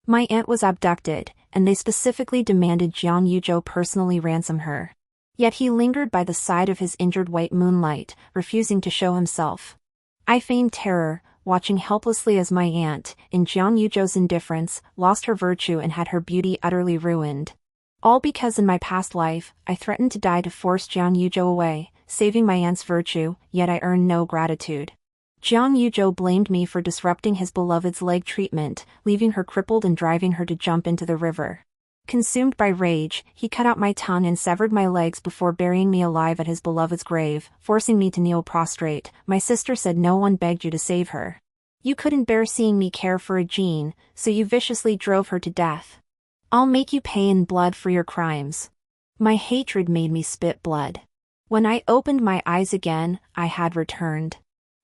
My aunt was abducted, and they specifically demanded Jiang Yuzhou personally ransom her. Yet he lingered by the side of his injured white moonlight, refusing to show himself. I feigned terror, watching helplessly as my aunt, in Jiang Yuzhou's indifference, lost her virtue and had her beauty utterly ruined. All because in my past life, I threatened to die to force Jiang Yuzhou away, saving my aunt's virtue, yet I earned no gratitude. Jiang Yuzhou blamed me for disrupting his beloved's leg treatment, leaving her crippled and driving her to jump into the river. Consumed by rage, he cut out my tongue and severed my legs before burying me alive at his beloved's grave, forcing me to kneel prostrate. My sister said no one begged you to save her. You couldn't bear seeing me care for a Jean, so you viciously drove her to death. I'll make you pay in blood for your crimes. My hatred made me spit blood. When I opened my eyes again, I had returned.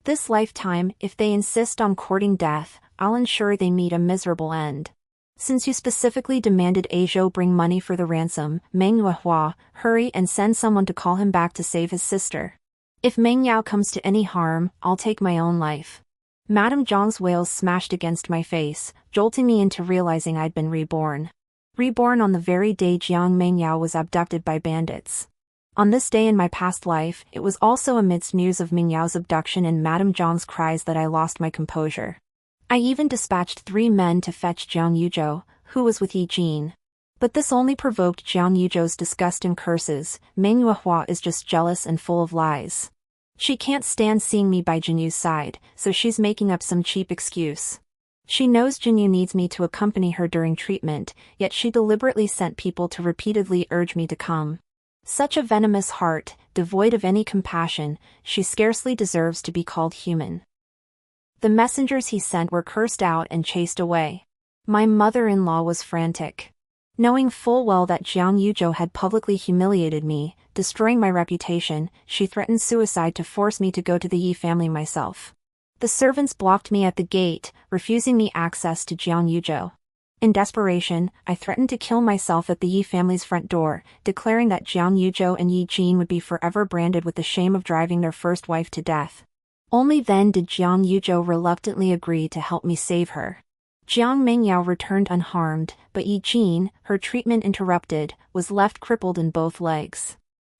This lifetime, if they insist on courting death, I'll ensure they meet a miserable end. Since you specifically demanded Azhou bring money for the ransom, Meng Yuehua, hurry and send someone to call him back to save his sister. If Meng Yao comes to any harm, I'll take my own life. Madame Zhang's wails smashed against my face, jolting me into realizing I'd been reborn. Reborn on the very day Jiang Mengyao was abducted by bandits. On this day in my past life, it was also amidst news of Mingyao's abduction and Madame Zhang's cries that I lost my composure. I even dispatched 3 men to fetch Jiang Yuzhou, who was with Yi Jin. But this only provoked Jiang Yuzhou's disgust and curses. Meng Yuehua is just jealous and full of lies. She can't stand seeing me by Jinyu's side, so she's making up some cheap excuse. She knows Jinyu needs me to accompany her during treatment, yet she deliberately sent people to repeatedly urge me to come. Such a venomous heart, devoid of any compassion, she scarcely deserves to be called human. The messengers he sent were cursed out and chased away. My mother-in-law was frantic. Knowing full well that Jiang Yuzhou had publicly humiliated me, destroying my reputation, she threatened suicide to force me to go to the Yi family myself. The servants blocked me at the gate, refusing me access to Jiang Yuzhou. In desperation, I threatened to kill myself at the Yi family's front door, declaring that Jiang Yuzhou and Yi Jin would be forever branded with the shame of driving their first wife to death. Only then did Jiang Yuzhou reluctantly agree to help me save her. Jiang Mengyao returned unharmed, but Yi Jin, her treatment interrupted, was left crippled in both legs.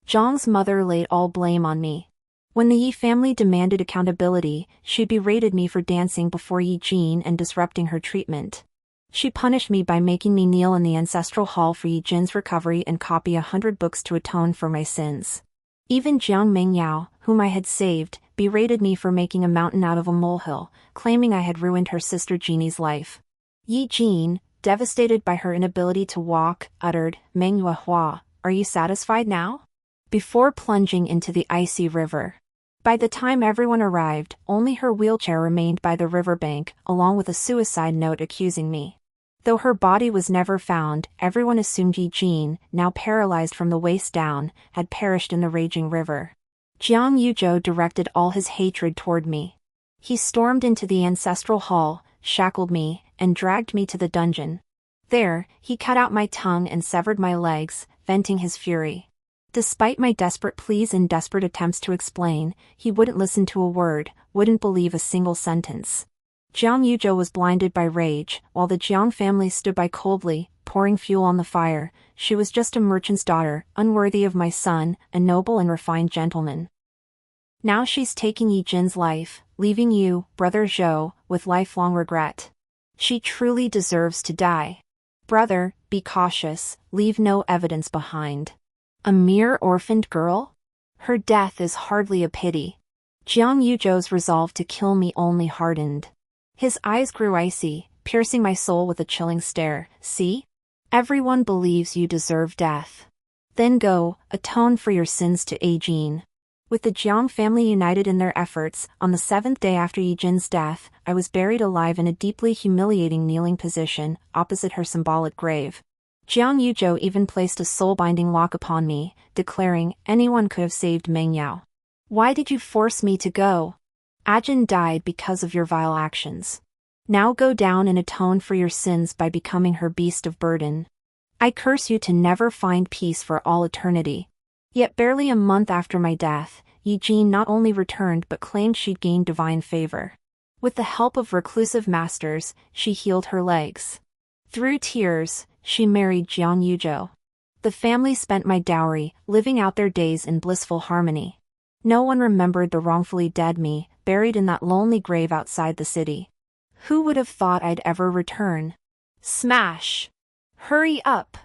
Zhang's mother laid all blame on me. When the Yi family demanded accountability, she berated me for dancing before Yi Jin and disrupting her treatment. She punished me by making me kneel in the ancestral hall for Yi Jin's recovery and copy 100 books to atone for my sins. Even Jiang Mengyao, whom I had saved, berated me for making a mountain out of a molehill, claiming I had ruined her sister Jeannie's life. Yi Jin, devastated by her inability to walk, uttered, "Meng Yuehua, are you satisfied now?" before plunging into the icy river. By the time everyone arrived, only her wheelchair remained by the riverbank, along with a suicide note accusing me. Though her body was never found, everyone assumed Yi Jin, now paralyzed from the waist down, had perished in the raging river. Jiang Yuzhou directed all his hatred toward me. He stormed into the ancestral hall, shackled me, and dragged me to the dungeon. There, he cut out my tongue and severed my legs, venting his fury. Despite my desperate pleas and desperate attempts to explain, he wouldn't listen to a word, wouldn't believe a single sentence. Jiang Yuzhou was blinded by rage, while the Jiang family stood by coldly, pouring fuel on the fire. She was just a merchant's daughter, unworthy of my son, a noble and refined gentleman. Now she's taking Yi Jin's life, leaving you, brother Zhou, with lifelong regret. She truly deserves to die. Brother, be cautious, leave no evidence behind. A mere orphaned girl? Her death is hardly a pity. Jiang Yuzhou's resolve to kill me only hardened. His eyes grew icy, piercing my soul with a chilling stare. See? Everyone believes you deserve death. Then go, atone for your sins to Yi Jin. With the Jiang family united in their efforts, on the 7th day after Yi Jin's death, I was buried alive in a deeply humiliating kneeling position, opposite her symbolic grave. Jiang Yuzhou even placed a soul-binding lock upon me, declaring anyone could have saved Meng Yao. Why did you force me to go? Ajin died because of your vile actions. Now go down and atone for your sins by becoming her beast of burden. I curse you to never find peace for all eternity. Yet barely a month after my death, Yi Jin not only returned but claimed she'd gained divine favor. With the help of reclusive masters, she healed her legs. Through tears, she married Jiang Yuzhou. The family spent my dowry, living out their days in blissful harmony. No one remembered the wrongfully dead me, buried in that lonely grave outside the city. Who would have thought I'd ever return? Smash! Hurry up!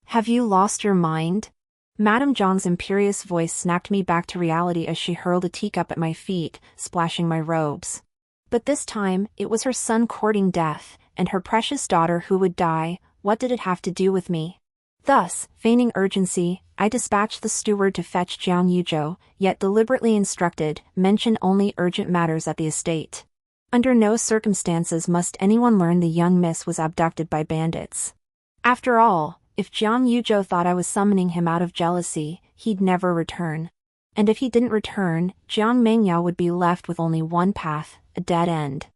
Have you lost your mind? Madame Zhang's imperious voice snapped me back to reality as she hurled a teacup at my feet, splashing my robes. But this time, it was her son courting death, and her precious daughter who would die. What did it have to do with me? Thus, feigning urgency, I dispatched the steward to fetch Jiang Yuzhou, yet deliberately instructed, mention only urgent matters at the estate. Under no circumstances must anyone learn the young miss was abducted by bandits. After all, if Jiang Yuzhou thought I was summoning him out of jealousy, he'd never return. And if he didn't return, Jiang Mengyao would be left with only one path, a dead end.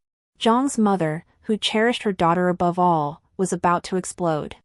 Zhang's mother, who cherished her daughter above all, was about to explode.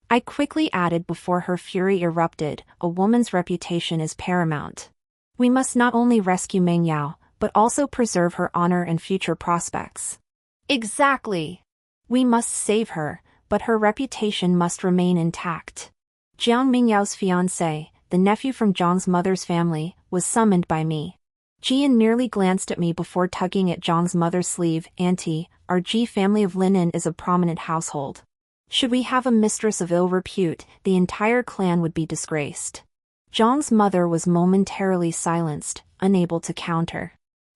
I quickly added before her fury erupted, a woman's reputation is paramount. We must not only rescue Mengyao, but also preserve her honor and future prospects. Exactly. We must save her, but her reputation must remain intact. Jiang Mingyao's fiancé, the nephew from Zhang's mother's family, was summoned by me. Jian merely glanced at me before tugging at Zhang's mother's sleeve. Auntie, our Ji family of linen is a prominent household. Should we have a mistress of ill repute, the entire clan would be disgraced. Zhang's mother was momentarily silenced, unable to counter.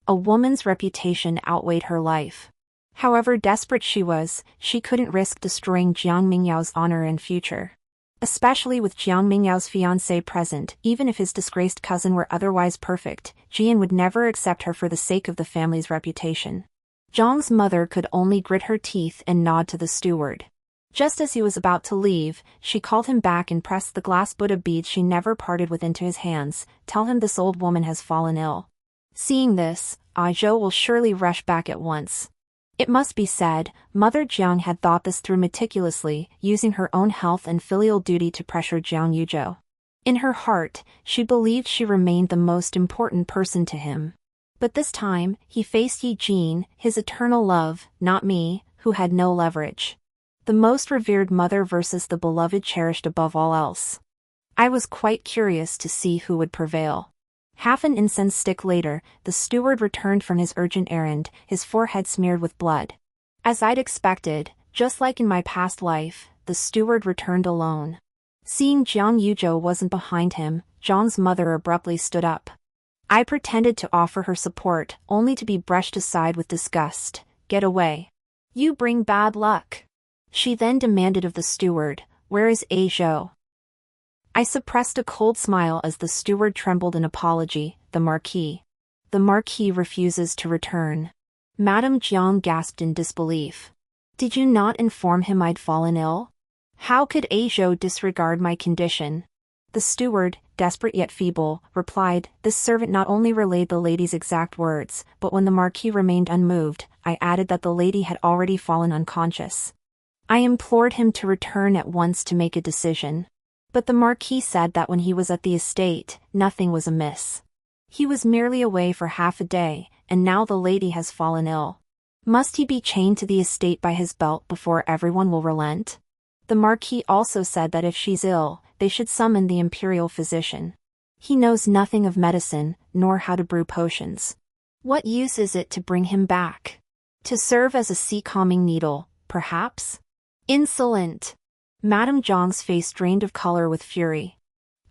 A woman's reputation outweighed her life. However desperate she was, she couldn't risk destroying Jiang Mingyao's honor and future. Especially with Jiang Mingyao's fiancé present, even if his disgraced cousin were otherwise perfect, Jian would never accept her for the sake of the family's reputation. Zhang's mother could only grit her teeth and nod to the steward. Just as he was about to leave, she called him back and pressed the glass Buddha beads she never parted with into his hands. Tell him this old woman has fallen ill. Seeing this, Zhou will surely rush back at once. It must be said, Mother Jiang had thought this through meticulously, using her own health and filial duty to pressure Jiang Yuzhou. In her heart, she believed she remained the most important person to him. But this time, he faced Yi Jin, his eternal love, not me, who had no leverage. The most revered mother versus the beloved cherished above all else. I was quite curious to see who would prevail. Half an incense stick later, the steward returned from his urgent errand, his forehead smeared with blood. As I'd expected, just like in my past life, the steward returned alone. Seeing Jiang Yuzhou wasn't behind him, Zhang's mother abruptly stood up. I pretended to offer her support, only to be brushed aside with disgust. Get away. You bring bad luck. She then demanded of the steward, where is Zhou? I suppressed a cold smile as the steward trembled in apology. The Marquis. The Marquis refuses to return. Madame Jiang gasped in disbelief. Did you not inform him I'd fallen ill? How could Zhou disregard my condition? The steward, desperate yet feeble, replied. This servant not only relayed the lady's exact words, but when the Marquis remained unmoved, I added that the lady had already fallen unconscious. I implored him to return at once to make a decision. But the Marquis said that when he was at the estate, nothing was amiss. He was merely away for half a day, and now the lady has fallen ill. Must he be chained to the estate by his belt before everyone will relent? The Marquis also said that if she's ill, they should summon the imperial physician. He knows nothing of medicine, nor how to brew potions. What use is it to bring him back? To serve as a sea-calming needle, perhaps? Insolent! Madame Zhang's face drained of color with fury.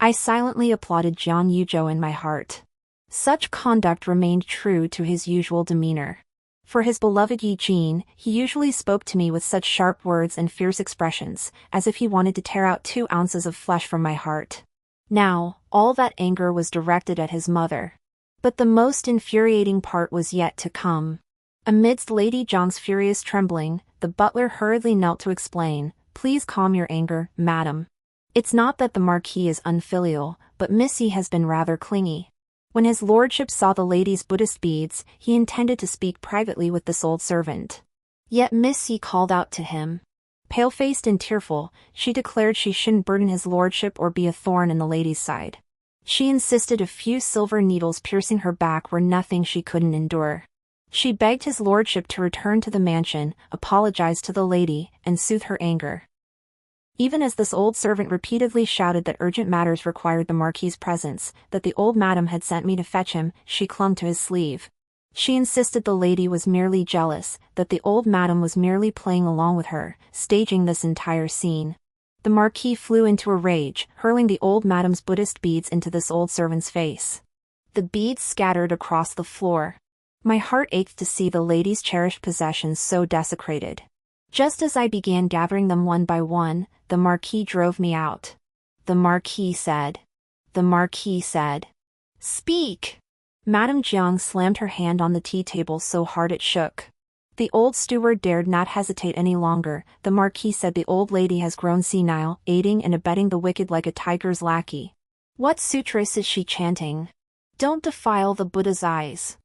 I silently applauded Jiang Yuzhou in my heart. Such conduct remained true to his usual demeanor. For his beloved Yi Jin, he usually spoke to me with such sharp words and fierce expressions, as if he wanted to tear out 2 ounces of flesh from my heart. Now, all that anger was directed at his mother. But the most infuriating part was yet to come. Amidst Lady Zhang's furious trembling, the butler hurriedly knelt to explain, Please calm your anger, madam. It's not that the Marquis is unfilial, but Missy has been rather clingy. When his lordship saw the lady's Buddhist beads, he intended to speak privately with this old servant. Yet Missy called out to him. Pale-faced and tearful, she declared she shouldn't burden his lordship or be a thorn in the lady's side. She insisted a few silver needles piercing her back were nothing she couldn't endure. She begged his lordship to return to the mansion, apologize to the lady, and soothe her anger. Even as this old servant repeatedly shouted that urgent matters required the Marquis's presence, that the old madam had sent me to fetch him, she clung to his sleeve. She insisted the lady was merely jealous, that the old madam was merely playing along with her, staging this entire scene. The Marquis flew into a rage, hurling the old madam's Buddhist beads into this old servant's face. The beads scattered across the floor. My heart ached to see the lady's cherished possessions so desecrated. Just as I began gathering them one by one, the Marquis drove me out. The Marquis said. The Marquis said. Speak! Madame Jiang slammed her hand on the tea table so hard it shook. The old steward dared not hesitate any longer. The Marquis said the old lady has grown senile, aiding and abetting the wicked like a tiger's lackey. What sutras is she chanting? Don't defile the Buddha's eyes.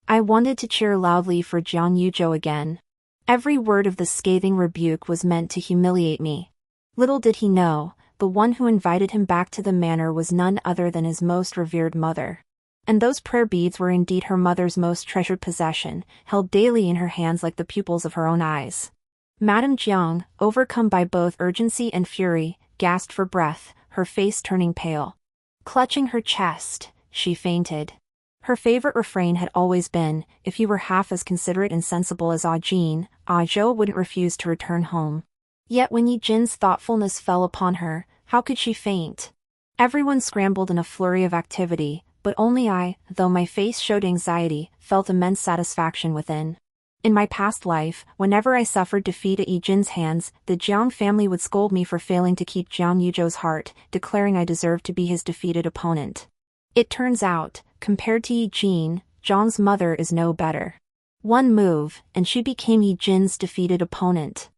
I wanted to cheer loudly for Jiang Yuzhou again. Every word of the scathing rebuke was meant to humiliate me. Little did he know, the one who invited him back to the manor was none other than his most revered mother. And those prayer beads were indeed her mother's most treasured possession, held daily in her hands like the pupils of her own eyes. Madame Jiang, overcome by both urgency and fury, gasped for breath, her face turning pale. Clutching her chest, she fainted. Her favorite refrain had always been, if you were half as considerate and sensible as Ah Jin, Ah Zhou wouldn't refuse to return home. Yet when Yi Jin's thoughtfulness fell upon her, how could she faint? Everyone scrambled in a flurry of activity, but only I, though my face showed anxiety, felt immense satisfaction within. In my past life, whenever I suffered defeat at Yi Jin's hands, the Jiang family would scold me for failing to keep Jiang Yuzhou's heart, declaring I deserved to be his defeated opponent. It turns out, compared to Yi Jin, Jiang's mother is no better. One move, and she became Yi Jin's defeated opponent.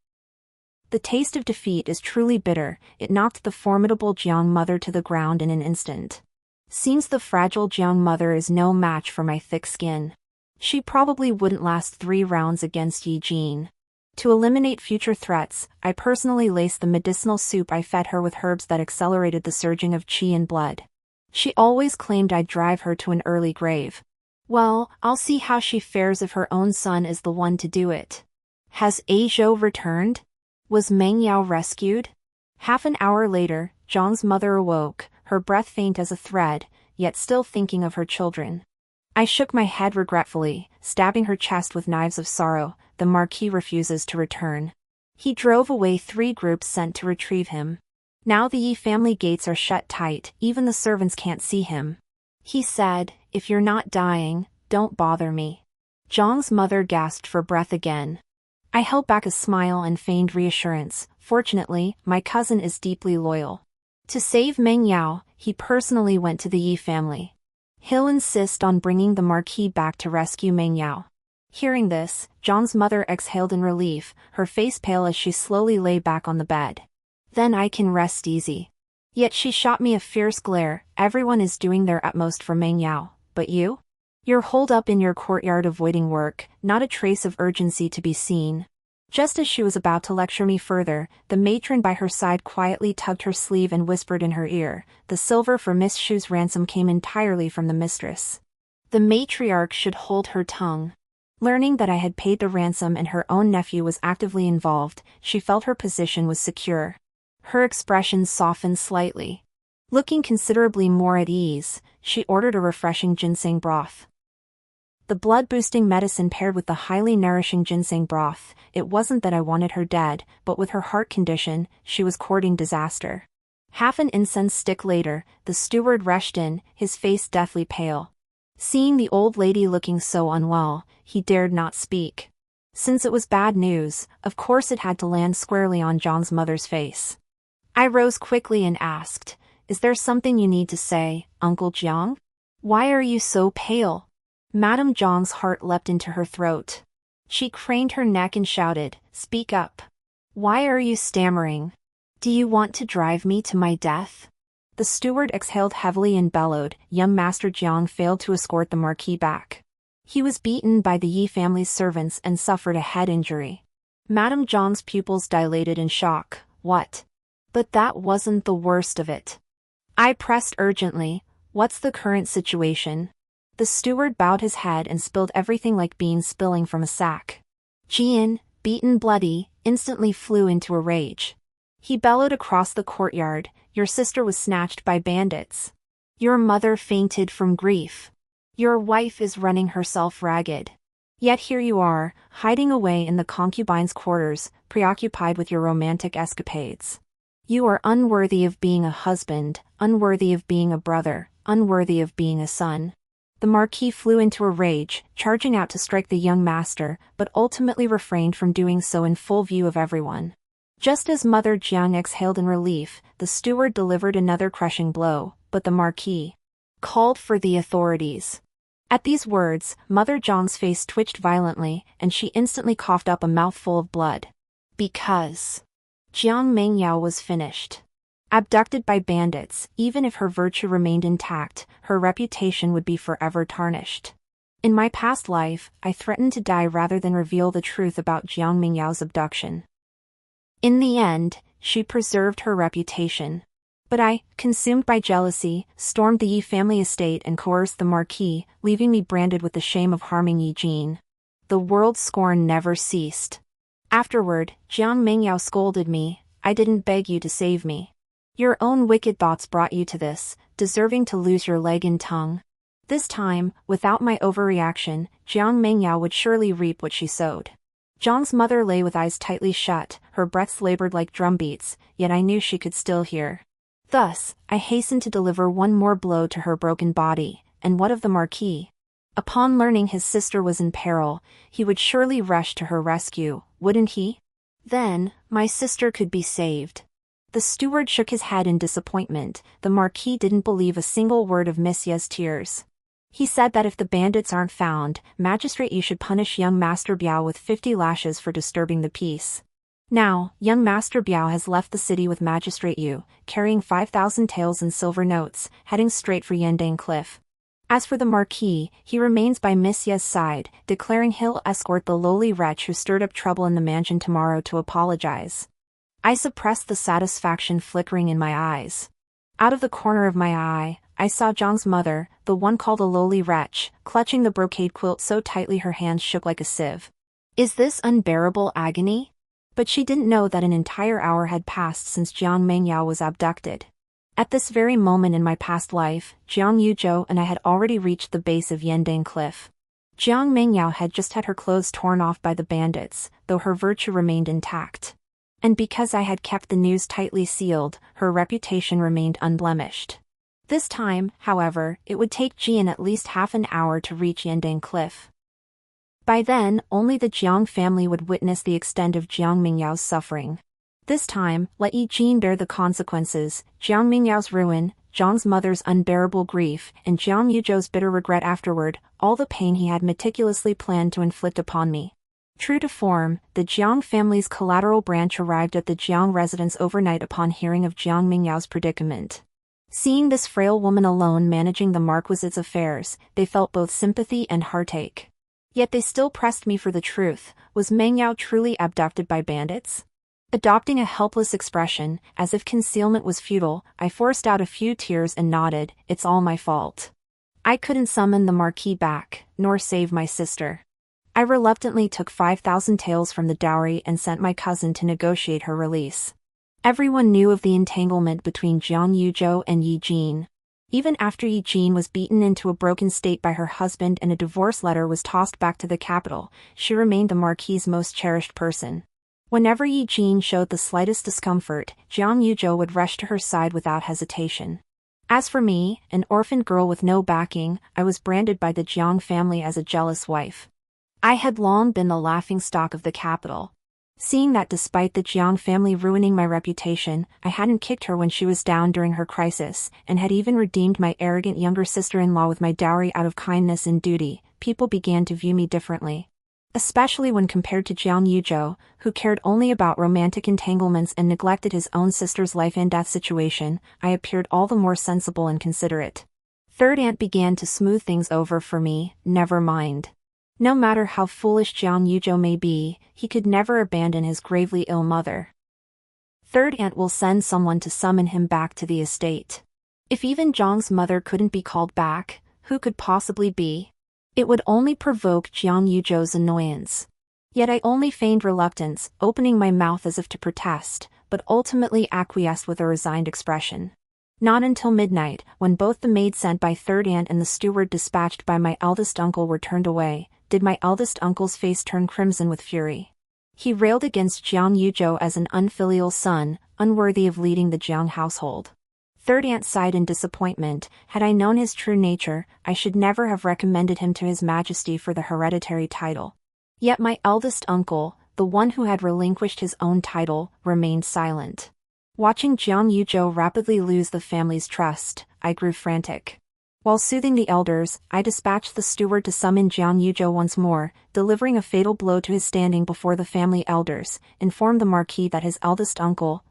The taste of defeat is truly bitter. It knocked the formidable Jiang mother to the ground in an instant. Seems the fragile Jiang mother is no match for my thick skin. She probably wouldn't last 3 rounds against Yi Jin. To eliminate future threats, I personally laced the medicinal soup I fed her with herbs that accelerated the surging of qi and blood. She always claimed I'd drive her to an early grave. Well, I'll see how she fares if her own son is the one to do it. Has A Zhou returned? Was Meng Yao rescued? Half an hour later, Zhang's mother awoke, her breath faint as a thread, yet still thinking of her children. I shook my head regretfully, stabbing her chest with knives of sorrow. The Marquis refuses to return. He drove away 3 groups sent to retrieve him. Now the Yi family gates are shut tight, even the servants can't see him. He said, if you're not dying, don't bother me. Zhang's mother gasped for breath again. I held back a smile and feigned reassurance. Fortunately, my cousin is deeply loyal. To save Meng Yao, he personally went to the Yi family. He'll insist on bringing the Marquis back to rescue Meng Yao. Hearing this, Zhang's mother exhaled in relief, her face pale as she slowly lay back on the bed. Then I can rest easy. Yet she shot me a fierce glare. Everyone is doing their utmost for Meng Yao, but you? You're holed up in your courtyard avoiding work, not a trace of urgency to be seen. Just as she was about to lecture me further, the matron by her side quietly tugged her sleeve and whispered in her ear, the silver for Miss Shu's ransom came entirely from the mistress. The matriarch should hold her tongue. Learning that I had paid the ransom and her own nephew was actively involved, she felt her position was secure. Her expression softened slightly. Looking considerably more at ease, she ordered a refreshing ginseng broth. The blood-boosting medicine paired with the highly nourishing ginseng broth. It wasn't that I wanted her dead, but with her heart condition, she was courting disaster. Half an incense stick later, the steward rushed in, his face deathly pale. Seeing the old lady looking so unwell, he dared not speak. Since it was bad news, of course it had to land squarely on Zhang's mother's face. I rose quickly and asked, is there something you need to say, Uncle Jiang? Why are you so pale? Madame Jiang's heart leapt into her throat. She craned her neck and shouted, speak up. Why are you stammering? Do you want to drive me to my death? The steward exhaled heavily and bellowed. Young Master Jiang failed to escort the Marquis back. He was beaten by the Yi family's servants and suffered a head injury. Madame Jiang's pupils dilated in shock. What? But that wasn't the worst of it. I pressed urgently, what's the current situation? The steward bowed his head and spilled everything like beans spilling from a sack. Jian, beaten bloody, instantly flew into a rage. He bellowed across the courtyard, "Your sister was snatched by bandits. Your mother fainted from grief. Your wife is running herself ragged. Yet here you are, hiding away in the concubine's quarters, preoccupied with your romantic escapades. You are unworthy of being a husband, unworthy of being a brother, unworthy of being a son." The Marquis flew into a rage, charging out to strike the young master, but ultimately refrained from doing so in full view of everyone. Just as Mother Jiang exhaled in relief, the steward delivered another crushing blow, but the Marquis called for the authorities. At these words, Mother Jiang's face twitched violently, and she instantly coughed up a mouthful of blood. Because Jiang Mengyao was finished. Abducted by bandits, even if her virtue remained intact, her reputation would be forever tarnished. In my past life, I threatened to die rather than reveal the truth about Jiang Mingyao's abduction. In the end, she preserved her reputation. But I, consumed by jealousy, stormed the Yi family estate and coerced the Marquis, leaving me branded with the shame of harming Yi Jin. The world's scorn never ceased. Afterward, Jiang Mengyao scolded me, "I didn't beg you to save me. Your own wicked thoughts brought you to this, deserving to lose your leg and tongue." This time, without my overreaction, Jiang Mengyao would surely reap what she sowed. Jiang's mother lay with eyes tightly shut, her breaths labored like drumbeats, yet I knew she could still hear. Thus, I hastened to deliver one more blow to her broken body, and what of the Marquis? Upon learning his sister was in peril, he would surely rush to her rescue, wouldn't he? Then, my sister could be saved. The steward shook his head in disappointment. The Marquis didn't believe a single word of Miss Ye's tears. He said that if the bandits aren't found, Magistrate Yu should punish young Master Biao with 50 lashes for disturbing the peace. Now, young Master Biao has left the city with Magistrate Yu, carrying 5,000 taels in silver notes, heading straight for Yandang Cliff. As for the Marquis, he remains by Miss Ye's side, declaring he'll escort the lowly wretch who stirred up trouble in the mansion tomorrow to apologize. I suppressed the satisfaction flickering in my eyes. Out of the corner of my eye, I saw Zhang's mother, the one called a lowly wretch, clutching the brocade quilt so tightly her hands shook like a sieve. Is this unbearable agony? But she didn't know that an entire hour had passed since Jiang Mengyao was abducted. At this very moment in my past life, Jiang Yuzhou and I had already reached the base of Yandang Cliff. Jiang Mengyao had just had her clothes torn off by the bandits, though her virtue remained intact. And because I had kept the news tightly sealed, her reputation remained unblemished. This time, however, it would take Jian at least half an hour to reach Yandang Cliff. By then, only the Jiang family would witness the extent of Jiang Mingyao's suffering. This time, let Yi Jin bear the consequences, Jiang Mingyao's ruin, Zhang's mother's unbearable grief, and Jiang Yuzhou's bitter regret afterward, all the pain he had meticulously planned to inflict upon me. True to form, the Jiang family's collateral branch arrived at the Jiang residence overnight upon hearing of Jiang Mingyao's predicament. Seeing this frail woman alone managing the Marquis's affairs, they felt both sympathy and heartache. Yet they still pressed me for the truth. Was Mengyao truly abducted by bandits? Adopting a helpless expression, as if concealment was futile, I forced out a few tears and nodded, "It's all my fault. I couldn't summon the Marquis back, nor save my sister. I reluctantly took 5,000 taels from the dowry and sent my cousin to negotiate her release." Everyone knew of the entanglement between Jiang Yuzhou and Yi Jin. Even after Yi Jin was beaten into a broken state by her husband and a divorce letter was tossed back to the capital, she remained the Marquis's most cherished person. Whenever Yi Jin showed the slightest discomfort, Jiang Yuzhou would rush to her side without hesitation. As for me, an orphaned girl with no backing, I was branded by the Jiang family as a jealous wife. I had long been the laughingstock of the capital. Seeing that despite the Jiang family ruining my reputation, I hadn't kicked her when she was down during her crisis, and had even redeemed my arrogant younger sister-in-law with my dowry out of kindness and duty, people began to view me differently. Especially when compared to Jiang Yuzhou, who cared only about romantic entanglements and neglected his own sister's life and death situation, I appeared all the more sensible and considerate. Third Aunt began to smooth things over for me, "Never mind. No matter how foolish Jiang Yuzhou may be, he could never abandon his gravely ill mother. Third Aunt will send someone to summon him back to the estate. If even Zhang's mother couldn't be called back, Who could possibly be? It would only provoke Jiang Yuzhou's annoyance. Yet I only feigned reluctance, opening my mouth as if to protest, but ultimately acquiesced with a resigned expression. Not until midnight, when both the maid sent by third aunt and the steward dispatched by my eldest uncle were turned away, did my eldest uncle's face turn crimson with fury. He railed against Jiang Yuzhou as an unfilial son, unworthy of leading the Jiang household. Third aunt sighed in disappointment. Had I known his true nature, I should never have recommended him to His Majesty for the hereditary title. Yet my eldest uncle, the one who had relinquished his own title, remained silent. Watching Jiang Yuzhou rapidly lose the family's trust, I grew frantic. While soothing the elders, I dispatched the steward to summon Jiang Yuzhou once more, delivering a fatal blow to his standing before the family elders, informed the Marquis that his eldest uncle,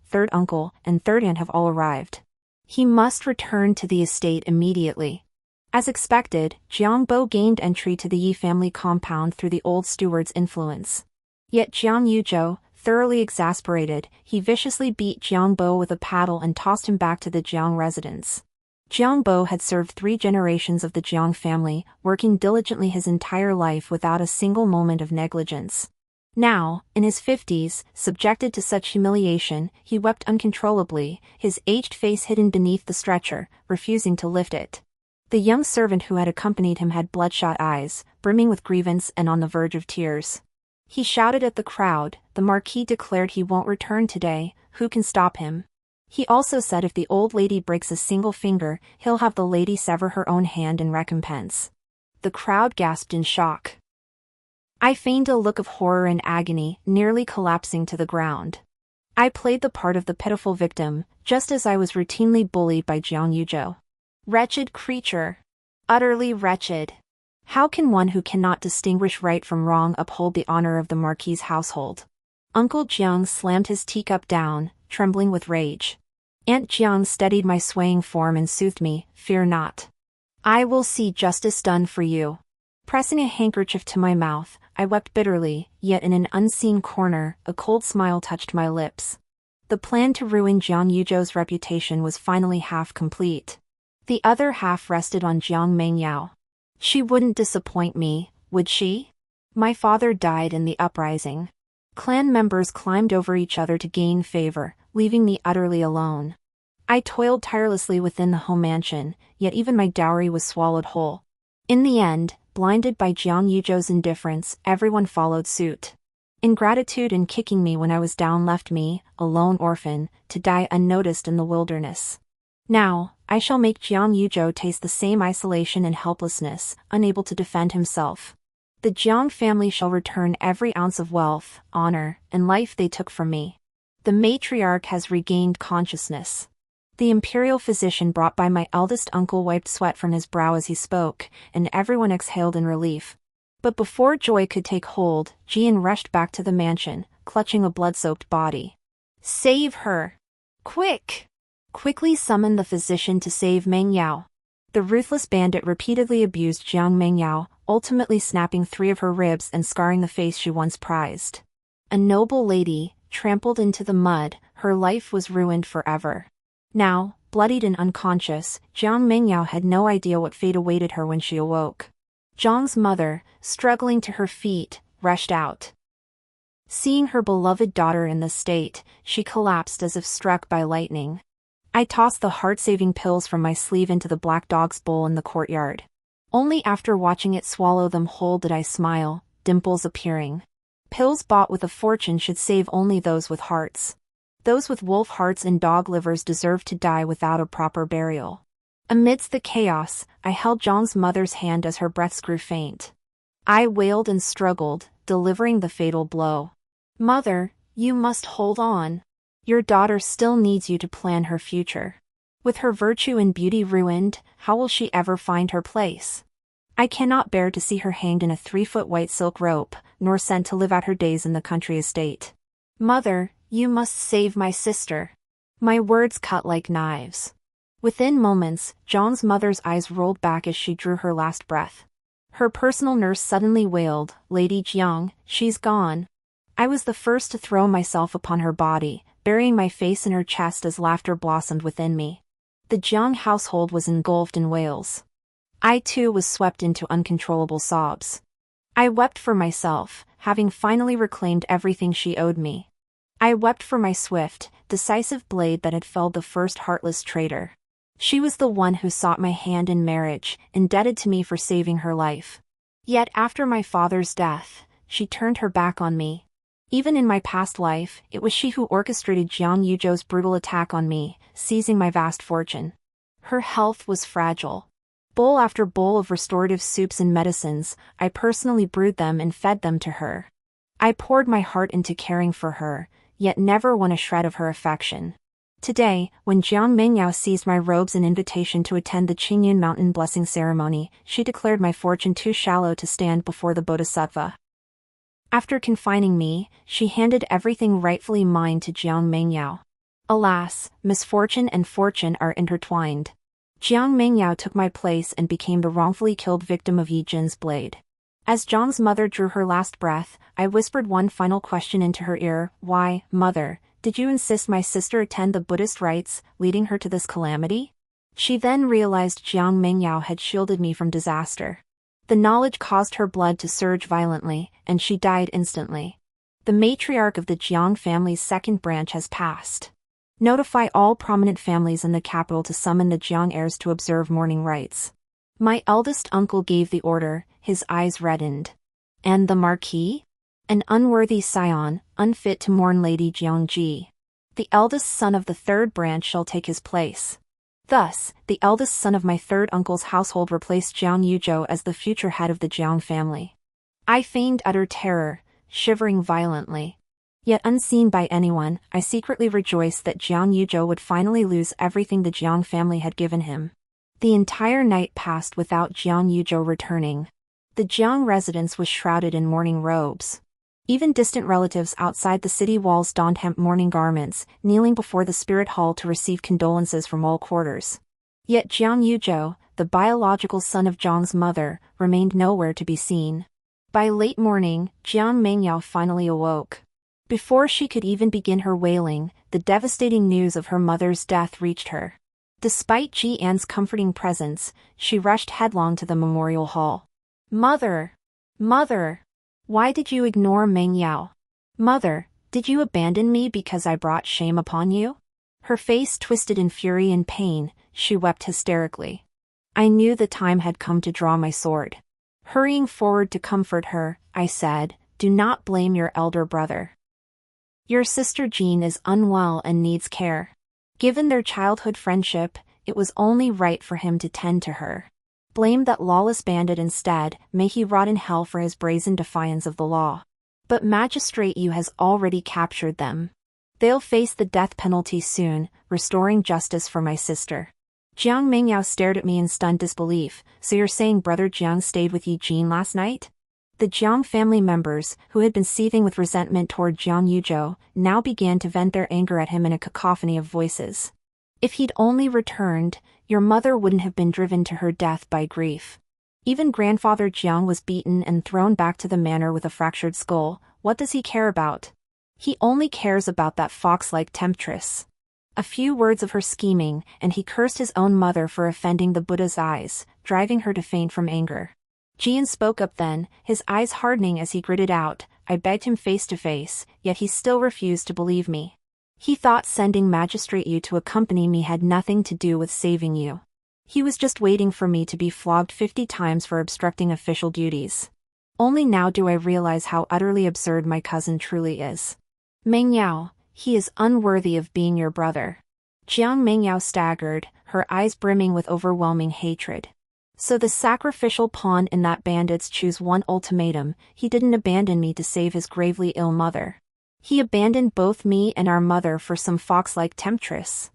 and third aunt have all arrived. He must return to the estate immediately. As expected, Jiang Bo gained entry to the Yi family compound through the old steward's influence. Yet Jiang Yuzhou, thoroughly exasperated, he viciously beat Jiang Bo with a paddle and tossed him back to the Jiang residence. Jiang Bo had served 3 generations of the Jiang family, working diligently his entire life without a single moment of negligence. Now, in his 50s, subjected to such humiliation, he wept uncontrollably, his aged face hidden beneath the stretcher, refusing to lift it. The young servant who had accompanied him had bloodshot eyes, brimming with grievance and on the verge of tears. He shouted at the crowd. The Marquis declared he won't return today. Who can stop him? He also said if the old lady breaks a single finger, he'll have the lady sever her own hand in recompense. The crowd gasped in shock. I feigned a look of horror and agony, nearly collapsing to the ground. I played the part of the pitiful victim, just as I was routinely bullied by Jiang Yuzhou. Wretched creature! Utterly wretched! How can one who cannot distinguish right from wrong uphold the honor of the Marquis's household? Uncle Jiang slammed his teacup down, trembling with rage. Aunt Jiang steadied my swaying form and soothed me, "Fear not. I will see justice done for you." Pressing a handkerchief to my mouth, I wept bitterly, yet in an unseen corner, a cold smile touched my lips. The plan to ruin Jiang Yuzhou's reputation was finally half complete. The other half rested on Jiang Mengyao. She wouldn't disappoint me, would she? My father died in the uprising. Clan members climbed over each other to gain favor, leaving me utterly alone. I toiled tirelessly within the home mansion, yet even my dowry was swallowed whole. In the end, blinded by Jiang Yuzhou's indifference, everyone followed suit. Ingratitude and kicking me when I was down left me, a lone orphan, to die unnoticed in the wilderness. Now, I shall make Jiang Yuzhou taste the same isolation and helplessness, unable to defend himself. The Jiang family shall return every ounce of wealth, honor, and life they took from me. The matriarch has regained consciousness. The imperial physician brought by my eldest uncle wiped sweat from his brow as he spoke, and everyone exhaled in relief. But before joy could take hold, Jian rushed back to the mansion, clutching a blood-soaked body. "Save her! Quick! Quickly summon the physician to save Mengyao." The ruthless bandit repeatedly abused Jiang Mengyao, ultimately snapping 3 of her ribs and scarring the face she once prized. A noble lady, trampled into the mud, her life was ruined forever. Now, bloodied and unconscious, Jiang Mengyao had no idea what fate awaited her when she awoke. Jiang's mother, struggling to her feet, rushed out. Seeing her beloved daughter in this state, she collapsed as if struck by lightning. I tossed the heart-saving pills from my sleeve into the black dog's bowl in the courtyard. Only after watching it swallow them whole did I smile, dimples appearing. Pills bought with a fortune should save only those with hearts. Those with wolf hearts and dog livers deserve to die without a proper burial. Amidst the chaos, I held Jiang's mother's hand as her breaths grew faint. I wailed and struggled, delivering the fatal blow. "Mother, you must hold on. Your daughter still needs you to plan her future. With her virtue and beauty ruined, how will she ever find her place? I cannot bear to see her hanged in a 3-foot white silk rope, nor sent to live out her days in the country estate. Mother, you must save my sister." My words cut like knives. Within moments, Jiang's mother's eyes rolled back as she drew her last breath. Her personal nurse suddenly wailed, "Lady Jiang, she's gone." I was the first to throw myself upon her body, burying my face in her chest as laughter blossomed within me. The Jiang household was engulfed in wails. I too was swept into uncontrollable sobs. I wept for myself, having finally reclaimed everything she owed me. I wept for my swift, decisive blade that had felled the first heartless traitor. She was the one who sought my hand in marriage, indebted to me for saving her life. Yet after my father's death, she turned her back on me. Even in my past life, it was she who orchestrated Jiang Yuzhou's brutal attack on me, seizing my vast fortune. Her health was fragile. Bowl after bowl of restorative soups and medicines, I personally brewed them and fed them to her. I poured my heart into caring for her, yet never won a shred of her affection. Today, when Jiang Mengyao seized my robes and invitation to attend the Qingyun Mountain blessing ceremony, she declared my fortune too shallow to stand before the Bodhisattva. After confining me, she handed everything rightfully mine to Jiang Mengyao. Alas, misfortune and fortune are intertwined. Jiang Mengyao took my place and became the wrongfully killed victim of Yi Jin's blade. As Jiang's mother drew her last breath, I whispered one final question into her ear. Why, mother, did you insist my sister attend the Buddhist rites, leading her to this calamity? She then realized Jiang Mengyao had shielded me from disaster. The knowledge caused her blood to surge violently, and she died instantly. The matriarch of the Jiang family's second branch has passed. Notify all prominent families in the capital to summon the Jiang heirs to observe mourning rites. My eldest uncle gave the order, his eyes reddened. And the Marquis? An unworthy scion, unfit to mourn Lady Jiangji. The eldest son of the third branch shall take his place. Thus, the eldest son of my third uncle's household replaced Jiang Yuzhou as the future head of the Jiang family. I feigned utter terror, shivering violently. Yet unseen by anyone, I secretly rejoiced that Jiang Yuzhou would finally lose everything the Jiang family had given him. The entire night passed without Jiang Yuzhou returning. The Jiang residence was shrouded in mourning robes. Even distant relatives outside the city walls donned hemp mourning garments, kneeling before the spirit hall to receive condolences from all quarters. Yet Jiang Yuzhou, the biological son of Jiang's mother, remained nowhere to be seen. By late morning, Jiang Mengyao finally awoke. Before she could even begin her wailing, the devastating news of her mother's death reached her. Despite Ji An's comforting presence, she rushed headlong to the memorial hall. Mother! Mother! Why did you ignore Mengyao? Mother, did you abandon me because I brought shame upon you? Her face twisted in fury and pain, she wept hysterically. I knew the time had come to draw my sword. Hurrying forward to comfort her, I said, do not blame your elder brother. Your sister Jean is unwell and needs care. Given their childhood friendship, it was only right for him to tend to her. Blame that lawless bandit instead, may he rot in hell for his brazen defiance of the law. But Magistrate Yu has already captured them. They'll face the death penalty soon, restoring justice for my sister. Jiang Mengyao stared at me in stunned disbelief. So you're saying Brother Jiang stayed with Yi Jin last night? The Jiang family members, who had been seething with resentment toward Jiang Yuzhou, now began to vent their anger at him in a cacophony of voices. If he'd only returned, your mother wouldn't have been driven to her death by grief. Even grandfather Jiang was beaten and thrown back to the manor with a fractured skull. What does he care about? He only cares about that fox-like temptress. A few words of her scheming, and he cursed his own mother for offending the Buddha's eyes, driving her to faint from anger. Jian spoke up then, his eyes hardening as he gritted out, I begged him face to face, yet he still refused to believe me. He thought sending Magistrate Yu to accompany me had nothing to do with saving you. He was just waiting for me to be flogged 50 times for obstructing official duties. Only now do I realize how utterly absurd my cousin truly is. Mengyao, he is unworthy of being your brother. Jiang Mengyao staggered, her eyes brimming with overwhelming hatred. So the sacrificial pawn in that bandit's choose one ultimatum, he didn't abandon me to save his gravely ill mother. He abandoned both me and our mother for some fox-like temptress.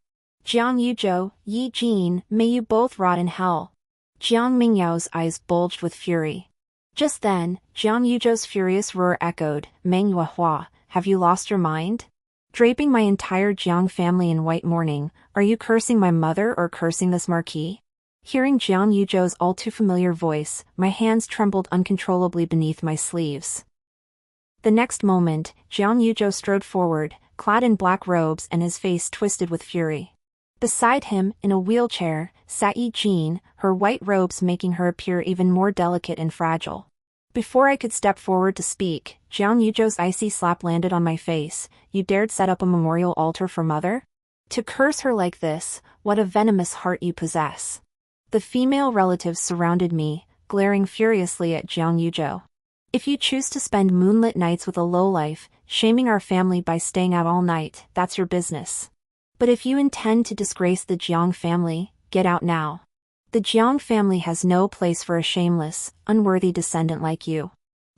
Jiang Yuzhou, Yi Jin, may you both rot in hell. Jiang Mengyao's eyes bulged with fury. Just then, Jiang Yuzhou's furious roar echoed, Meng Yuehua, have you lost your mind? Draping my entire Jiang family in white mourning, are you cursing my mother or cursing this marquis? Hearing Jiang Yuzhou's all-too-familiar voice, my hands trembled uncontrollably beneath my sleeves. The next moment, Jiang Yuzhou strode forward, clad in black robes and his face twisted with fury. Beside him, in a wheelchair, sat Yi Jin, her white robes making her appear even more delicate and fragile. Before I could step forward to speak, Jiang Yuzhou's icy slap landed on my face. "You dared set up a memorial altar for Mother? To curse her like this, what a venomous heart you possess." The female relatives surrounded me, glaring furiously at Jiang Yuzhou. "If you choose to spend moonlit nights with a lowlife, shaming our family by staying out all night, that's your business. But if you intend to disgrace the Jiang family, get out now. The Jiang family has no place for a shameless, unworthy descendant like you."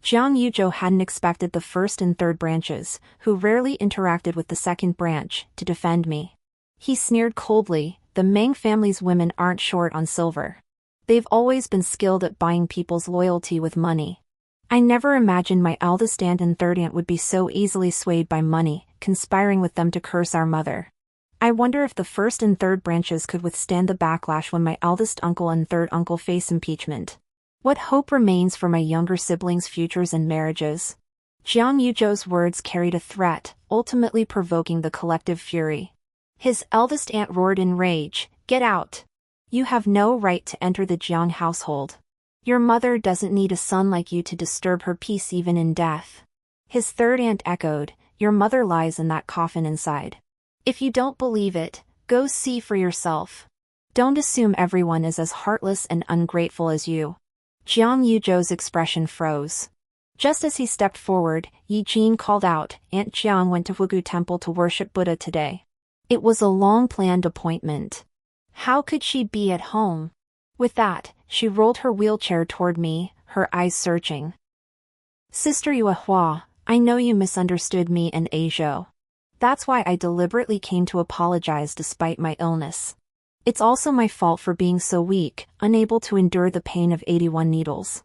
Jiang Yuzhou hadn't expected the first and third branches, who rarely interacted with the second branch, to defend me. He sneered coldly, "The Meng family's women aren't short on silver. They've always been skilled at buying people's loyalty with money. I never imagined my eldest aunt and third aunt would be so easily swayed by money, conspiring with them to curse our mother. I wonder if the first and third branches could withstand the backlash when my eldest uncle and third uncle face impeachment. What hope remains for my younger siblings' futures and marriages?" Jiang Yuzhou's words carried a threat, ultimately provoking the collective fury. His eldest aunt roared in rage, "Get out! You have no right to enter the Jiang household. Your mother doesn't need a son like you to disturb her peace even in death." His third aunt echoed, "Your mother lies in that coffin inside. If you don't believe it, go see for yourself. Don't assume everyone is as heartless and ungrateful as you." Jiang Yuzhou's expression froze. Just as he stepped forward, Yi Jin called out, "Aunt Jiang went to Wugu Temple to worship Buddha today. It was a long-planned appointment. How could she be at home?" With that, she rolled her wheelchair toward me, her eyes searching. "Sister Yuehua, I know you misunderstood me and Aizhou. That's why I deliberately came to apologize despite my illness. It's also my fault for being so weak, unable to endure the pain of 81 needles.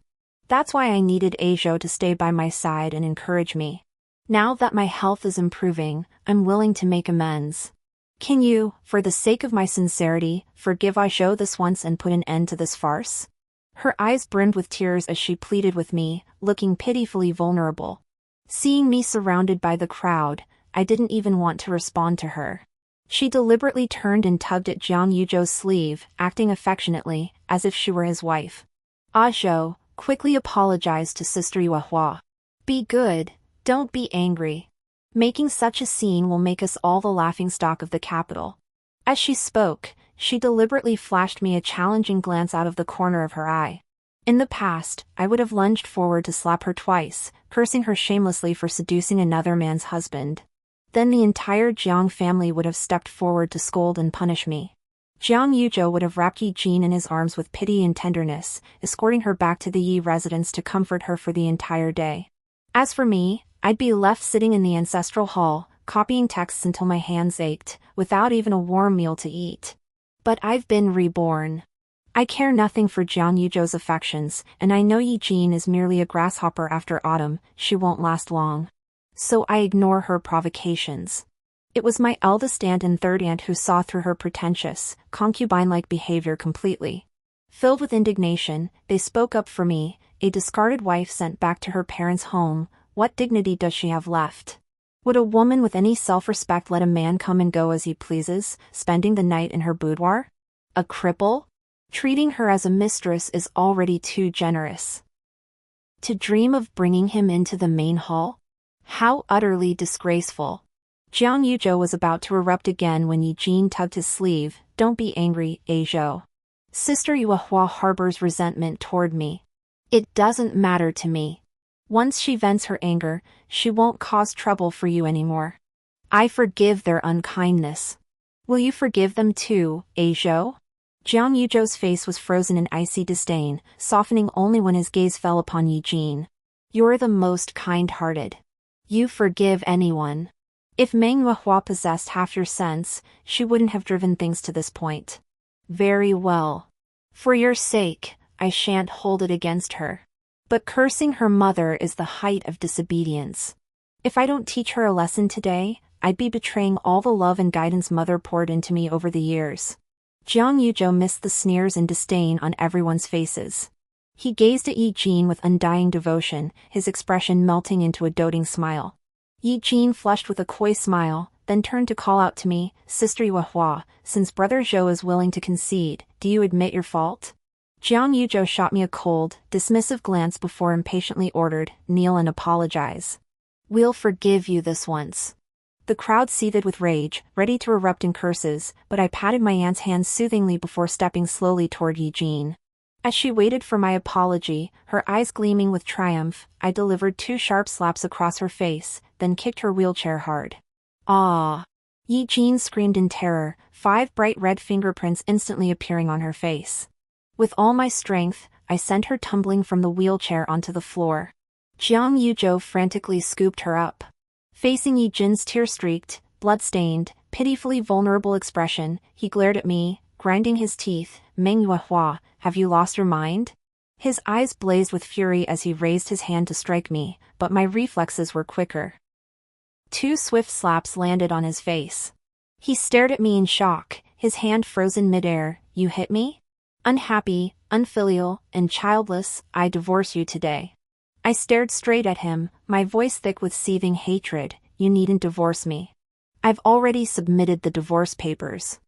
That's why I needed Aizhou to stay by my side and encourage me. Now that my health is improving, I'm willing to make amends. Can you, for the sake of my sincerity, forgive Aizhou this once and put an end to this farce?" Her eyes brimmed with tears as she pleaded with me, looking pitifully vulnerable. Seeing me surrounded by the crowd, I didn't even want to respond to her. She deliberately turned and tugged at Jiang Yuzhou's sleeve, acting affectionately, as if she were his wife. "Aizhou, quickly apologize to Sister Yuehua. Be good, don't be angry. Making such a scene will make us all the laughingstock of the capital." As she spoke, she deliberately flashed me a challenging glance out of the corner of her eye. In the past, I would have lunged forward to slap her twice, cursing her shamelessly for seducing another man's husband. Then the entire Jiang family would have stepped forward to scold and punish me. Jiang Yuzhou would have wrapped Yi Jin in his arms with pity and tenderness, escorting her back to the Yi residence to comfort her for the entire day. As for me, I'd be left sitting in the ancestral hall, copying texts until my hands ached, without even a warm meal to eat. But I've been reborn. I care nothing for Jiang Yuzhou's affections, and I know Yi Jin is merely a grasshopper after autumn. She won't last long. So I ignore her provocations. It was my eldest aunt and third aunt who saw through her pretentious, concubine-like behavior completely. Filled with indignation, they spoke up for me, a discarded wife sent back to her parents' home. What dignity does she have left? Would a woman with any self-respect let a man come and go as he pleases, spending the night in her boudoir? A cripple? Treating her as a mistress is already too generous. To dream of bringing him into the main hall? How utterly disgraceful. Jiang Yuzhou was about to erupt again when Yi Jin tugged his sleeve. "Don't be angry, Aizhou. Sister Yuehua harbors resentment toward me. It doesn't matter to me. Once she vents her anger, she won't cause trouble for you anymore. I forgive their unkindness. Will you forgive them too, Aizhou?" Jiang Yuzhou's face was frozen in icy disdain, softening only when his gaze fell upon Yi Jin. "You're the most kind-hearted. You forgive anyone. If Meng Yuehua possessed half your sense, she wouldn't have driven things to this point. Very well. For your sake, I shan't hold it against her. But cursing her mother is the height of disobedience. If I don't teach her a lesson today, I'd be betraying all the love and guidance Mother poured into me over the years." Jiang Yuzhou missed the sneers and disdain on everyone's faces. He gazed at Yi Jin with undying devotion, his expression melting into a doting smile. Yi Jin flushed with a coy smile, then turned to call out to me, Sister Yuehua, since Brother Zhou is willing to concede, do you admit your fault? Jiang Yuzhou shot me a cold, dismissive glance before impatiently ordered, kneel and apologize. We'll forgive you this once. The crowd seethed with rage, ready to erupt in curses, but I patted my aunt's hand soothingly before stepping slowly toward Yi Jin. As she waited for my apology, her eyes gleaming with triumph, I delivered 2 sharp slaps across her face, then kicked her wheelchair hard. Ah! Yi Jin screamed in terror, 5 bright red fingerprints instantly appearing on her face. With all my strength, I sent her tumbling from the wheelchair onto the floor. Jiang Yuzhou frantically scooped her up. Facing Yi Jin's tear-streaked, blood-stained, pitifully vulnerable expression, he glared at me, grinding his teeth. Meng Yuehua, have you lost your mind? His eyes blazed with fury as he raised his hand to strike me, but my reflexes were quicker. 2 swift slaps landed on his face. He stared at me in shock, his hand frozen midair. You hit me? Unhappy, unfilial, and childless, I divorce you today. I stared straight at him, my voice thick with seething hatred. You needn't divorce me. I've already submitted the divorce papers.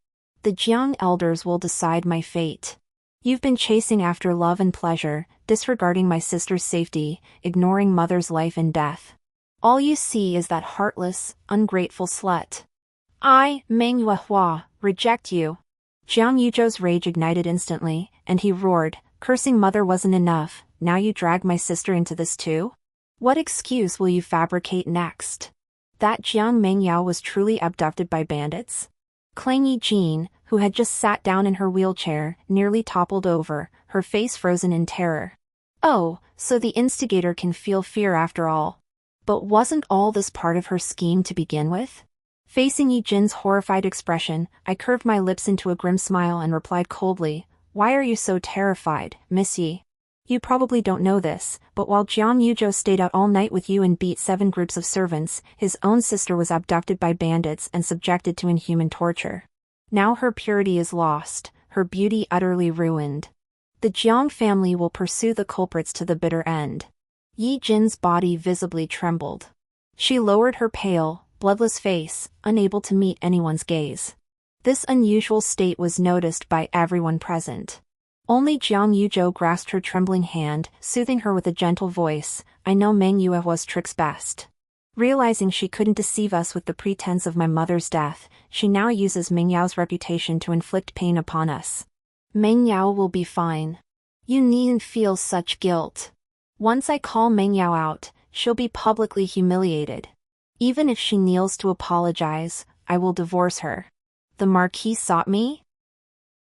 The Jiang elders will decide my fate. You've been chasing after love and pleasure, disregarding my sister's safety, ignoring mother's life and death. All you see is that heartless, ungrateful slut. I, Meng Yuehua, reject you. Jiang Yuzhou's rage ignited instantly, and he roared, cursing mother wasn't enough, now you drag my sister into this too? What excuse will you fabricate next? That Jiang Mengyao was truly abducted by bandits? Clang Yi Jin, who had just sat down in her wheelchair, nearly toppled over, her face frozen in terror. Oh, so the instigator can feel fear after all. But wasn't all this part of her scheme to begin with? Facing Yi Jin's horrified expression, I curved my lips into a grim smile and replied coldly, Why are you so terrified, Miss Yi? You probably don't know this, but while Jiang Yuzhou stayed out all night with you and beat 7 groups of servants, his own sister was abducted by bandits and subjected to inhuman torture. Now her purity is lost, her beauty utterly ruined. The Jiang family will pursue the culprits to the bitter end. Yi Jin's body visibly trembled. She lowered her pale, bloodless face, unable to meet anyone's gaze. This unusual state was noticed by everyone present. Only Jiang Yuzhou grasped her trembling hand, soothing her with a gentle voice, I know Meng Yuehua's tricks best. Realizing she couldn't deceive us with the pretense of my mother's death, she now uses Meng Yao's reputation to inflict pain upon us. Meng Yao will be fine. You needn't feel such guilt. Once I call Meng Yao out, she'll be publicly humiliated. Even if she kneels to apologize, I will divorce her. The Marquis sought me?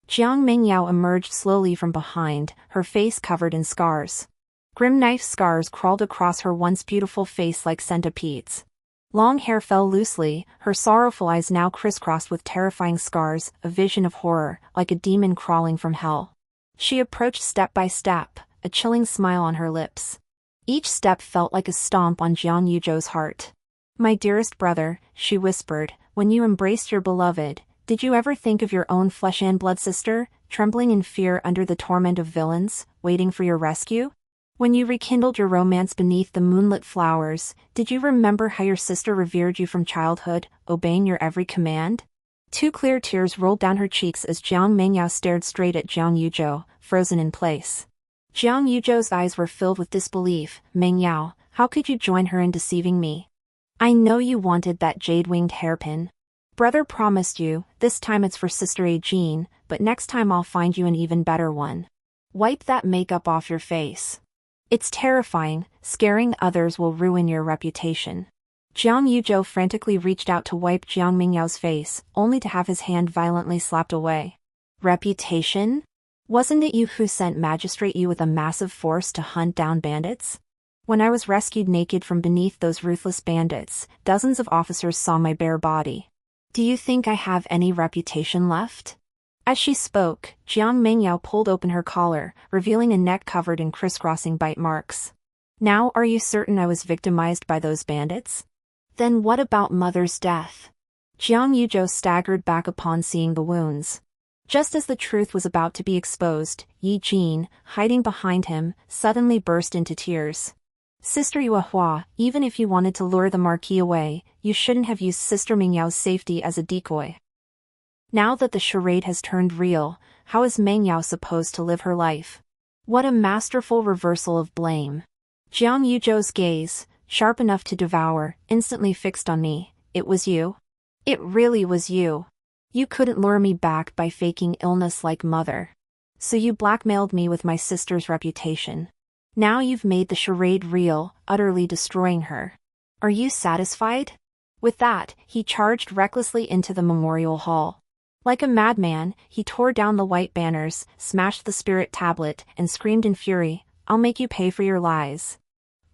Jiang Mengyao emerged slowly from behind, her face covered in scars. Grim knife scars crawled across her once beautiful face like centipedes. Long hair fell loosely, her sorrowful eyes now crisscrossed with terrifying scars, a vision of horror, like a demon crawling from hell. She approached step by step, a chilling smile on her lips. Each step felt like a stomp on Jiang Yuzhou's heart. My dearest brother, she whispered, when you embraced your beloved, did you ever think of your own flesh and blood sister, trembling in fear under the torment of villains, waiting for your rescue? When you rekindled your romance beneath the moonlit flowers, did you remember how your sister revered you from childhood, obeying your every command? 2 clear tears rolled down her cheeks as Jiang Mengyao stared straight at Jiang Yuzhou, frozen in place. Jiang Yuzhou's eyes were filled with disbelief. Mengyao, how could you join her in deceiving me? I know you wanted that jade-winged hairpin. Brother promised you, this time it's for Sister A Jean, but next time I'll find you an even better one. Wipe that makeup off your face. It's terrifying, scaring others will ruin your reputation. Jiang Yuzhou frantically reached out to wipe Jiang Mingyao's face, only to have his hand violently slapped away. Reputation? Wasn't it you who sent Magistrate Yu with a massive force to hunt down bandits? When I was rescued naked from beneath those ruthless bandits, dozens of officers saw my bare body. Do you think I have any reputation left? As she spoke, Jiang Mengyao pulled open her collar, revealing a neck covered in crisscrossing bite marks. Now are you certain I was victimized by those bandits? Then what about mother's death? Jiang Yuzhou staggered back upon seeing the wounds. Just as the truth was about to be exposed, Yi Jin, hiding behind him, suddenly burst into tears. Sister Yuehua, even if you wanted to lure the Marquis away, you shouldn't have used Sister Mengyao's safety as a decoy. Now that the charade has turned real, how is Mengyao supposed to live her life? What a masterful reversal of blame. Jiang Yuzhou's gaze, sharp enough to devour, instantly fixed on me. It was you? It really was you. You couldn't lure me back by faking illness like mother. So you blackmailed me with my sister's reputation. Now you've made the charade real, utterly destroying her. Are you satisfied? With that, he charged recklessly into the memorial hall. Like a madman, he tore down the white banners, smashed the spirit tablet, and screamed in fury, "I'll make you pay for your lies.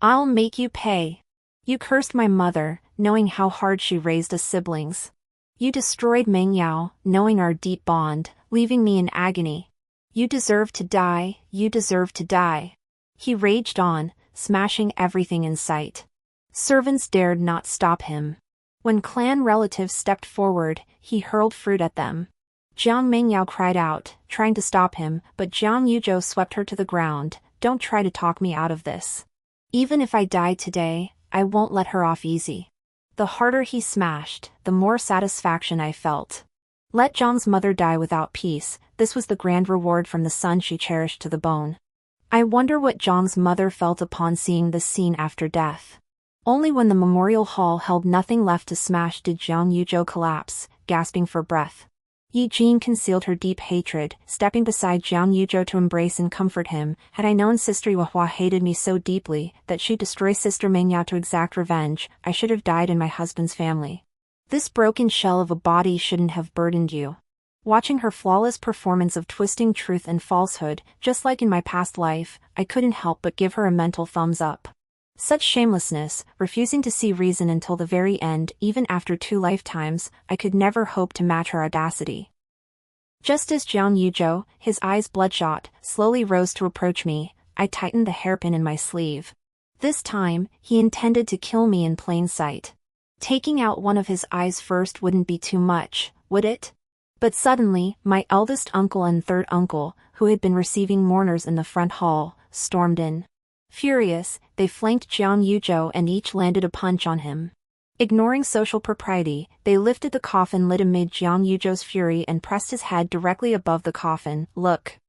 I'll make you pay. You cursed my mother, knowing how hard she raised us siblings. You destroyed Mengyao, knowing our deep bond, leaving me in agony. You deserve to die, you deserve to die." He raged on, smashing everything in sight. Servants dared not stop him. When clan relatives stepped forward, he hurled fruit at them. Jiang Mengyao cried out, trying to stop him, but Jiang Yuzhou swept her to the ground. "Don't try to talk me out of this. Even if I die today, I won't let her off easy." The harder he smashed, the more satisfaction I felt. Let Jiang's mother die without peace, this was the grand reward from the son she cherished to the bone. I wonder what Jiang's mother felt upon seeing this scene after death. Only when the memorial hall held nothing left to smash did Jiang Yuzhou collapse, gasping for breath. Yi Jin concealed her deep hatred, stepping beside Jiang Yuzhou to embrace and comfort him. Had I known Sister Yuehua hated me so deeply that she'd destroy Sister Mengyao to exact revenge, I should have died in my husband's family. This broken shell of a body shouldn't have burdened you. Watching her flawless performance of twisting truth and falsehood, just like in my past life, I couldn't help but give her a mental thumbs up. Such shamelessness, refusing to see reason until the very end, even after 2 lifetimes, I could never hope to match her audacity. Just as Jiang Yuzhou, his eyes bloodshot, slowly rose to approach me, I tightened the hairpin in my sleeve. This time, he intended to kill me in plain sight. Taking out one of his eyes first wouldn't be too much, would it? But suddenly, my eldest uncle and third uncle, who had been receiving mourners in the front hall, stormed in. Furious, they flanked Jiang Yuzhou and each landed a punch on him. Ignoring social propriety, they lifted the coffin lid amid Jiang Yuzhou's fury and pressed his head directly above the coffin. "Look.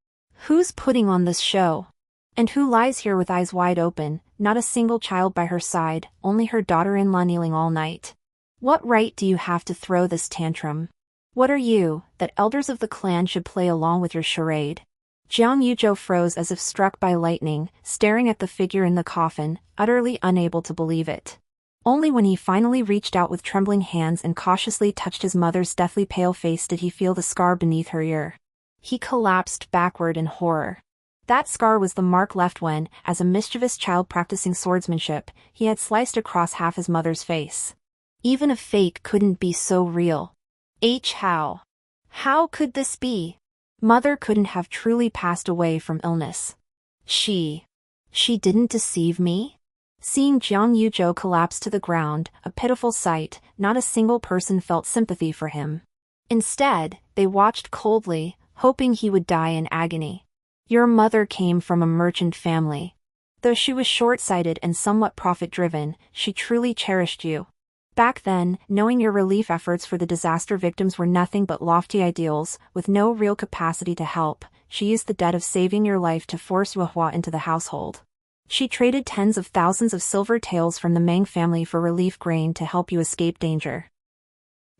Who's putting on this show? And who lies here with eyes wide open, not a single child by her side, only her daughter-in-law kneeling all night? What right do you have to throw this tantrum? What are you, that elders of the clan should play along with your charade?" Jiang Yuzhou froze as if struck by lightning, staring at the figure in the coffin, utterly unable to believe it. Only when he finally reached out with trembling hands and cautiously touched his mother's deathly pale face did he feel the scar beneath her ear. He collapsed backward in horror. That scar was the mark left when, as a mischievous child practicing swordsmanship, he had sliced across half his mother's face. Even a fake couldn't be so real. How? How could this be? Mother couldn't have truly passed away from illness. She didn't deceive me? Seeing Jiang Yuzhou collapse to the ground, a pitiful sight, not a single person felt sympathy for him. Instead, they watched coldly, hoping he would die in agony. Your mother came from a merchant family. Though she was short-sighted and somewhat profit-driven, she truly cherished you. Back then, knowing your relief efforts for the disaster victims were nothing but lofty ideals, with no real capacity to help, she used the debt of saving your life to force Yuehua into the household. She traded tens of thousands of silver taels from the Meng family for relief grain to help you escape danger.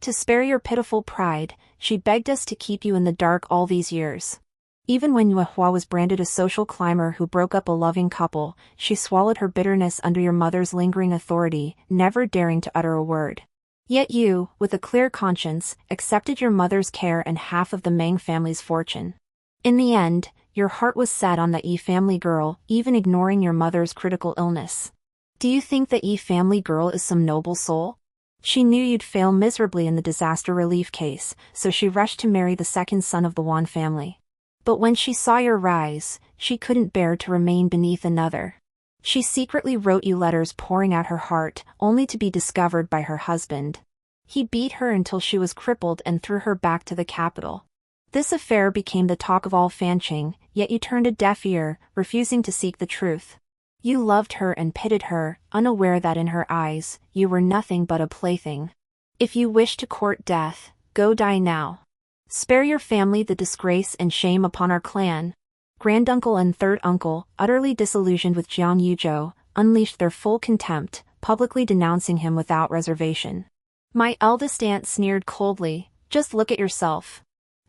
To spare your pitiful pride, she begged us to keep you in the dark all these years. Even when Yuehua was branded a social climber who broke up a loving couple, she swallowed her bitterness under your mother's lingering authority, never daring to utter a word. Yet you, with a clear conscience, accepted your mother's care and half of the Meng family's fortune. In the end, your heart was set on that Yi family girl, even ignoring your mother's critical illness. Do you think that Yi family girl is some noble soul? She knew you'd fail miserably in the disaster relief case, so she rushed to marry the second son of the Wan family. But when she saw your rise, she couldn't bear to remain beneath another. She secretly wrote you letters pouring out her heart, only to be discovered by her husband. He beat her until she was crippled and threw her back to the capital. This affair became the talk of all Fanqing, yet you turned a deaf ear, refusing to seek the truth. You loved her and pitied her, unaware that in her eyes, you were nothing but a plaything. If you wish to court death, go die now. Spare your family the disgrace and shame upon our clan. Granduncle and third uncle, utterly disillusioned with Jiang Yuzhou, unleashed their full contempt, publicly denouncing him without reservation. My eldest aunt sneered coldly, "Just look at yourself.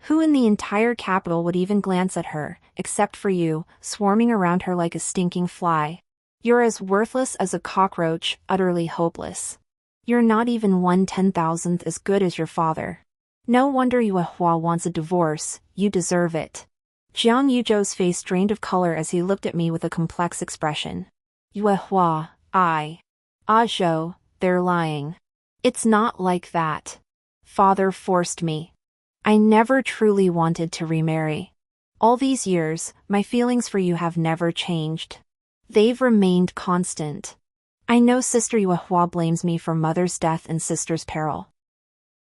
Who in the entire capital would even glance at her, except for you, swarming around her like a stinking fly? You're as worthless as a cockroach, utterly hopeless. You're not even 1/10,000th as good as your father. No wonder Yue Hua wants a divorce, you deserve it." Jiang Yuzhou's face drained of color as he looked at me with a complex expression. Yue Hua, Zhou, they're lying. It's not like that. Father forced me. I never truly wanted to remarry. All these years, my feelings for you have never changed. They've remained constant. I know Sister Yue Hua blames me for mother's death and sister's peril.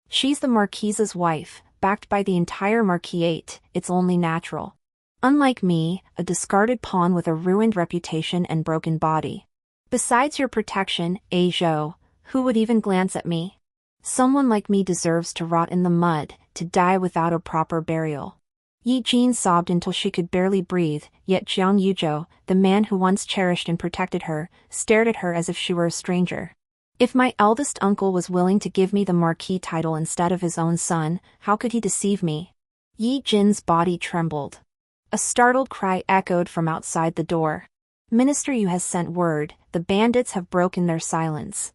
She's the Marquise's wife, backed by the entire Marquisate, it's only natural. Unlike me, a discarded pawn with a ruined reputation and broken body. Besides your protection, Zhou, who would even glance at me? Someone like me deserves to rot in the mud, to die without a proper burial. Yi Jin sobbed until she could barely breathe, yet Jiang Yuzhou, the man who once cherished and protected her, stared at her as if she were a stranger. If my eldest uncle was willing to give me the Marquis title instead of his own son, how could he deceive me? Yi Jin's body trembled. A startled cry echoed from outside the door. Minister Yu has sent word, the bandits have broken their silence.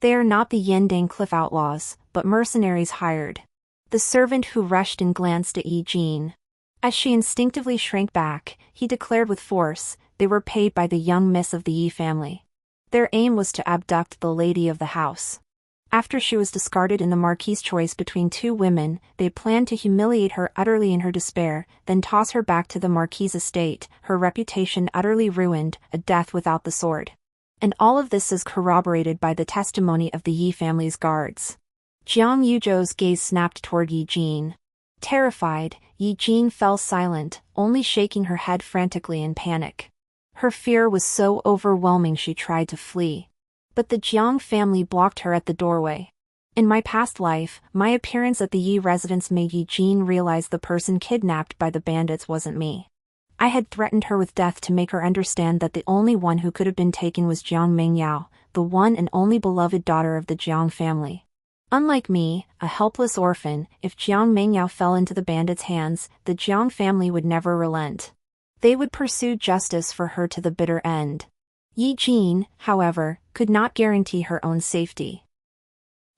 They are not the Yendang Cliff outlaws, but mercenaries hired. The servant who rushed in glanced at Yi Jin. As she instinctively shrank back, he declared with force, they were paid by the young miss of the Yi family. Their aim was to abduct the lady of the house. After she was discarded in the Marquis's choice between two women, they planned to humiliate her utterly in her despair, then toss her back to the Marquis's estate, her reputation utterly ruined, a death without the sword. And all of this is corroborated by the testimony of the Yi family's guards. Jiang Yuzhou's gaze snapped toward Yi Jin. Terrified, Yi Jin fell silent, only shaking her head frantically in panic. Her fear was so overwhelming she tried to flee. But the Jiang family blocked her at the doorway. In my past life, my appearance at the Yi residence made Yi Jin realize the person kidnapped by the bandits wasn't me. I had threatened her with death to make her understand that the only one who could have been taken was Jiang Mengyao, the one and only beloved daughter of the Jiang family. Unlike me, a helpless orphan, if Jiang Mengyao fell into the bandits' hands, the Jiang family would never relent. They would pursue justice for her to the bitter end. Yi Jin, however, could not guarantee her own safety.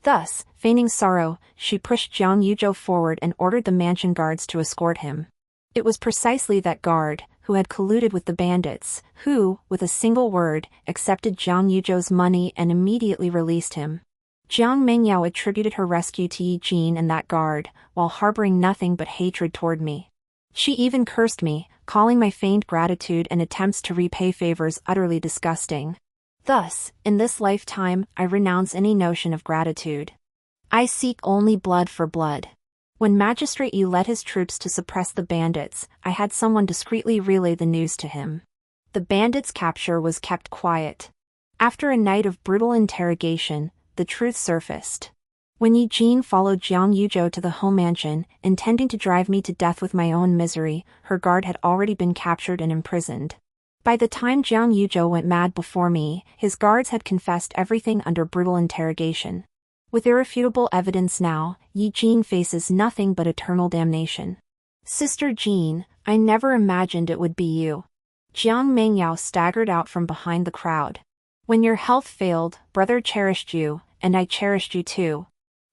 Thus, feigning sorrow, she pushed Jiang Yuzhou forward and ordered the mansion guards to escort him. It was precisely that guard, who had colluded with the bandits, who, with a single word, accepted Jiang Yuzhou's money and immediately released him. Jiang Mengyao attributed her rescue to Yi Jin and that guard, while harboring nothing but hatred toward me. She even cursed me, calling my feigned gratitude and attempts to repay favors utterly disgusting. Thus, in this lifetime, I renounce any notion of gratitude. I seek only blood for blood. When Magistrate Yi led his troops to suppress the bandits, I had someone discreetly relay the news to him. The bandits' capture was kept quiet. After a night of brutal interrogation, the truth surfaced. When Yi Jin followed Jiang Yuzhou to the home mansion, intending to drive me to death with my own misery, her guard had already been captured and imprisoned. By the time Jiang Yuzhou went mad before me, his guards had confessed everything under brutal interrogation. With irrefutable evidence now, Yi Jin faces nothing but eternal damnation. Sister Jean, I never imagined it would be you. Jiang Mengyao staggered out from behind the crowd. When your health failed, brother cherished you, and I cherished you too.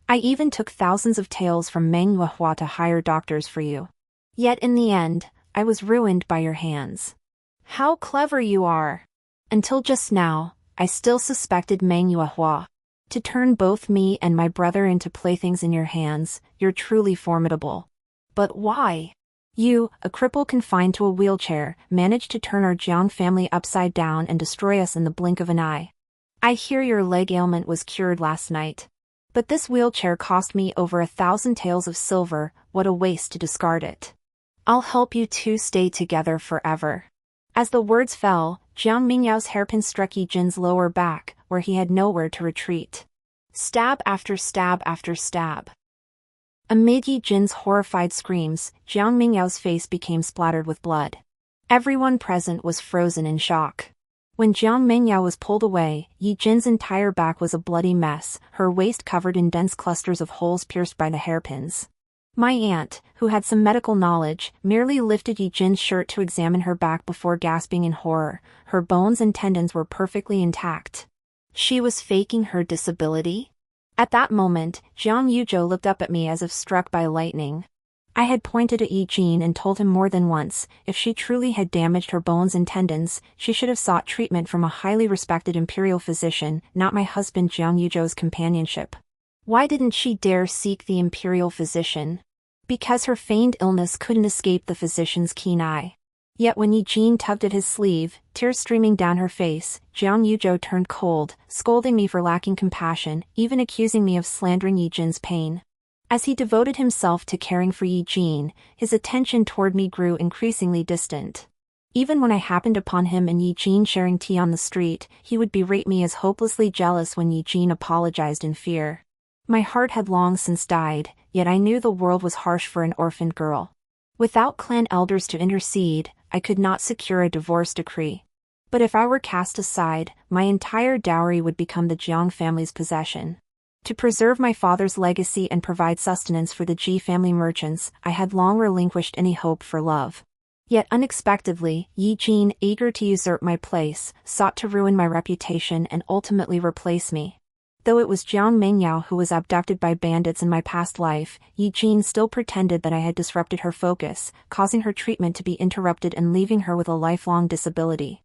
I even took thousands of taels from Meng Yuehua to hire doctors for you. Yet in the end, I was ruined by your hands. How clever you are! Until just now, I still suspected Meng Yuehua. To turn both me and my brother into playthings in your hands, you're truly formidable. But why? You, a cripple confined to a wheelchair, managed to turn our Jiang family upside down and destroy us in the blink of an eye. I hear your leg ailment was cured last night. But this wheelchair cost me over 1,000 taels of silver, what a waste to discard it. I'll help you two stay together forever. As the words fell, Jiang Mingyao's hairpin struck Yi Jin's lower back, where he had nowhere to retreat. Stab after stab after stab. Amid Yi Jin's horrified screams, Jiang Mingyao's face became splattered with blood. Everyone present was frozen in shock. When Jiang Mingyao was pulled away, Yi Jin's entire back was a bloody mess, her waist covered in dense clusters of holes pierced by the hairpins. My aunt, who had some medical knowledge, merely lifted Yi Jin's shirt to examine her back before gasping in horror. Her bones and tendons were perfectly intact. She was faking her disability? At that moment, Jiang Yuzhou looked up at me as if struck by lightning. I had pointed at Yi Jin and told him more than once, if she truly had damaged her bones and tendons, she should have sought treatment from a highly respected imperial physician, not my husband Jiang Yuzhou's companionship. Why didn't she dare seek the imperial physician? Because her feigned illness couldn't escape the physician's keen eye. Yet when Yi Jin tugged at his sleeve, tears streaming down her face, Jiang Yuzhou turned cold, scolding me for lacking compassion, even accusing me of slandering Yi Jin's pain. As he devoted himself to caring for Yi Jin, his attention toward me grew increasingly distant. Even when I happened upon him and Yi Jin sharing tea on the street, he would berate me as hopelessly jealous when Yi Jin apologized in fear. My heart had long since died, yet I knew the world was harsh for an orphaned girl. Without clan elders to intercede, I could not secure a divorce decree. But if I were cast aside, my entire dowry would become the Jiang family's possession. To preserve my father's legacy and provide sustenance for the Ji family merchants, I had long relinquished any hope for love. Yet unexpectedly, Yi Jin, eager to usurp my place, sought to ruin my reputation and ultimately replace me. Though it was Jiang Mingyao who was abducted by bandits in my past life, Yi Jin still pretended that I had disrupted her focus, causing her treatment to be interrupted and leaving her with a lifelong disability.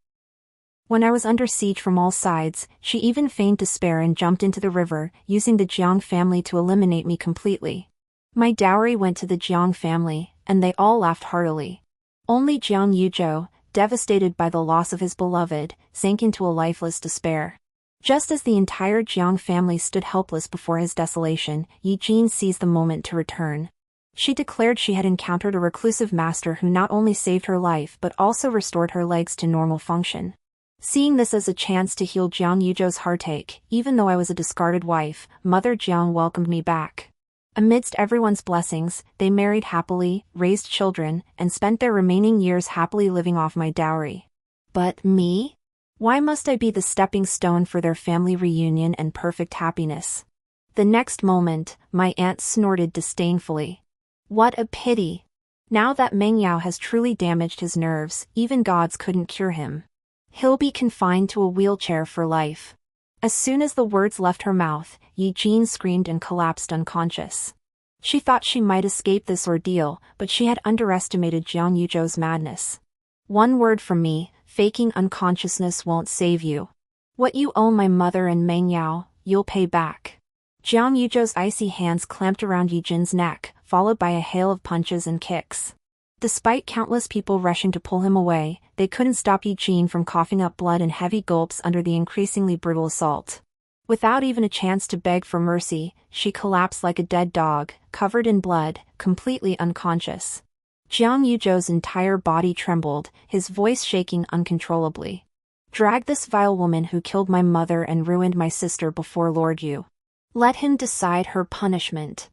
When I was under siege from all sides, she even feigned despair and jumped into the river, using the Jiang family to eliminate me completely. My dowry went to the Jiang family, and they all laughed heartily. Only Jiang Yuzhou, devastated by the loss of his beloved, sank into a lifeless despair. Just as the entire Jiang family stood helpless before his desolation, Yi Jin seized the moment to return. She declared she had encountered a reclusive master who not only saved her life but also restored her legs to normal function. Seeing this as a chance to heal Jiang Yuzhou's heartache, even though I was a discarded wife, Mother Jiang welcomed me back. Amidst everyone's blessings, they married happily, raised children, and spent their remaining years happily living off my dowry. But me? Why must I be the stepping stone for their family reunion and perfect happiness? The next moment, my aunt snorted disdainfully. What a pity! Now that Mengyao has truly damaged his nerves, even gods couldn't cure him. He'll be confined to a wheelchair for life. As soon as the words left her mouth, Yi Jin screamed and collapsed unconscious. She thought she might escape this ordeal, but she had underestimated Jiang Yuzhou's madness. One word from me, faking unconsciousness won't save you. What you owe my mother and Mengyao, you'll pay back. Jiang Yuzhou's icy hands clamped around Yi Jin's neck, followed by a hail of punches and kicks. Despite countless people rushing to pull him away, they couldn't stop Yi Jin from coughing up blood in heavy gulps under the increasingly brutal assault. Without even a chance to beg for mercy, she collapsed like a dead dog, covered in blood, completely unconscious. Jiang Yuzhou's entire body trembled, his voice shaking uncontrollably. Drag this vile woman who killed my mother and ruined my sister before Lord Yu. Let him decide her punishment.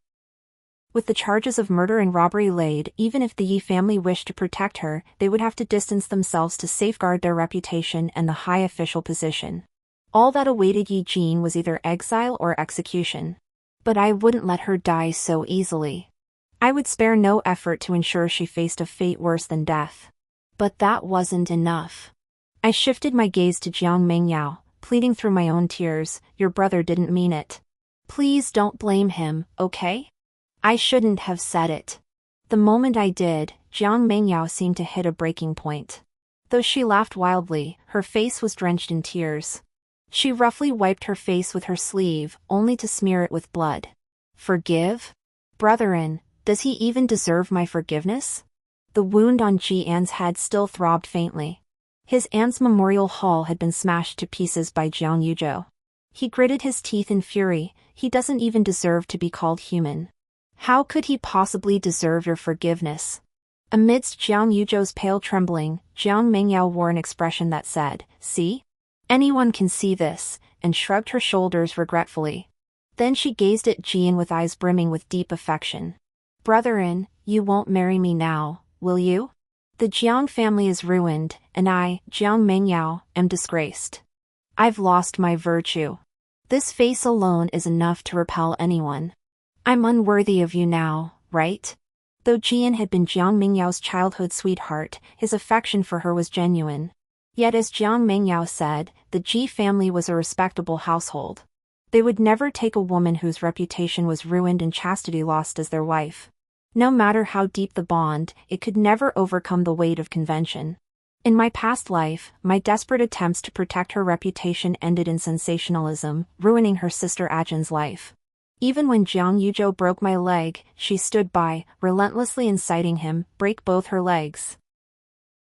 With the charges of murder and robbery laid, even if the Yi family wished to protect her, they would have to distance themselves to safeguard their reputation and the high official position. All that awaited Yi Jin was either exile or execution. But I wouldn't let her die so easily. I would spare no effort to ensure she faced a fate worse than death. But that wasn't enough. I shifted my gaze to Jiang Mingyao, pleading through my own tears, your brother didn't mean it. Please don't blame him, okay? I shouldn't have said it. The moment I did, Jiang Mingyao seemed to hit a breaking point. Though she laughed wildly, her face was drenched in tears. She roughly wiped her face with her sleeve, only to smear it with blood. Forgive? Brethren, does he even deserve my forgiveness? The wound on Ji An's head still throbbed faintly. His aunt's memorial hall had been smashed to pieces by Jiang Yuzhou. He gritted his teeth in fury, he doesn't even deserve to be called human. How could he possibly deserve your forgiveness? Amidst Jiang Yuzhou's pale trembling, Jiang Mengyao wore an expression that said, "See? Anyone can see this," and shrugged her shoulders regretfully. Then she gazed at Jian with eyes brimming with deep affection. "Brother-in, you won't marry me now, will you? The Jiang family is ruined, and I, Jiang Mengyao, am disgraced. I've lost my virtue. This face alone is enough to repel anyone. I'm unworthy of you now, right?" Though Jian had been Jiang Mengyao's childhood sweetheart, his affection for her was genuine. Yet as Jiang Mengyao said, the Ji family was a respectable household. They would never take a woman whose reputation was ruined and chastity lost as their wife. No matter how deep the bond, it could never overcome the weight of convention. In my past life, my desperate attempts to protect her reputation ended in sensationalism, ruining her sister Ajin's life. Even when Jiang Yuzhou broke my leg, she stood by, relentlessly inciting him, "Break both her legs.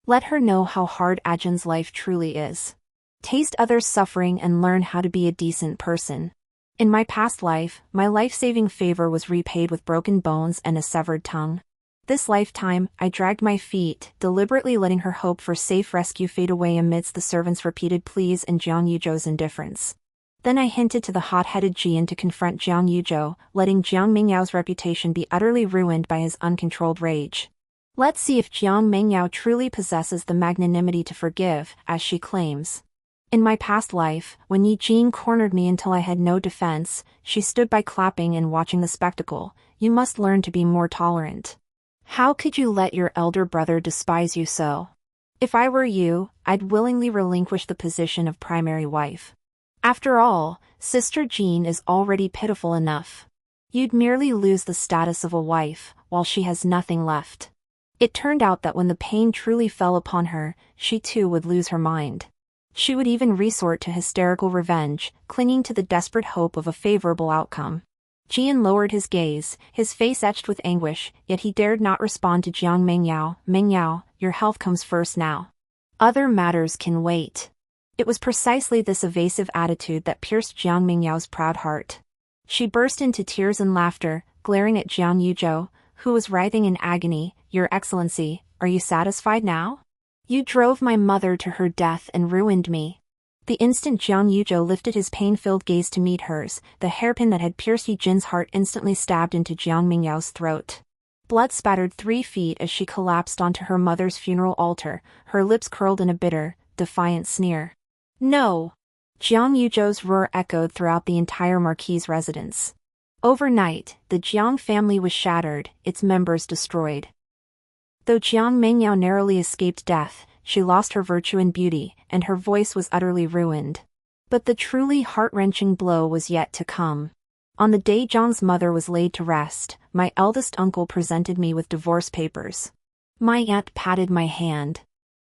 Let her know how hard Ajin's life truly is. Taste others' suffering and learn how to be a decent person." In my past life, my life-saving favor was repaid with broken bones and a severed tongue. This lifetime, I dragged my feet, deliberately letting her hope for safe rescue fade away amidst the servants' repeated pleas and Jiang Yuzhou's indifference. Then I hinted to the hot-headed Jian to confront Jiang Yuzhou, letting Jiang Mengyao's reputation be utterly ruined by his uncontrolled rage. Let's see if Jiang Mengyao truly possesses the magnanimity to forgive, as she claims. In my past life, when Yi Jing cornered me until I had no defense, she stood by clapping and watching the spectacle. "You must learn to be more tolerant. How could you let your elder brother despise you so? If I were you, I'd willingly relinquish the position of primary wife. After all, Sister Jean is already pitiful enough. You'd merely lose the status of a wife, while she has nothing left." It turned out that when the pain truly fell upon her, she too would lose her mind. She would even resort to hysterical revenge, clinging to the desperate hope of a favorable outcome. Jian lowered his gaze, his face etched with anguish, yet he dared not respond to Jiang Mengyao. "Mengyao, your health comes first now. Other matters can wait." It was precisely this evasive attitude that pierced Jiang Mengyao's proud heart. She burst into tears and laughter, glaring at Jiang Yuzhou, who was writhing in agony. "Your Excellency, are you satisfied now? You drove my mother to her death and ruined me." The instant Jiang Yuzhou lifted his pain-filled gaze to meet hers, the hairpin that had pierced Yi Jin's heart instantly stabbed into Jiang Mengyao's throat. Blood spattered 3 feet as she collapsed onto her mother's funeral altar, her lips curled in a bitter, defiant sneer. "No!" Jiang Yuzhou's roar echoed throughout the entire Marquis' residence. Overnight, the Jiang family was shattered, its members destroyed. Though Jiang Mengyao narrowly escaped death, she lost her virtue and beauty, and her voice was utterly ruined. But the truly heart-wrenching blow was yet to come. On the day Jiang's mother was laid to rest, my eldest uncle presented me with divorce papers. My aunt patted my hand.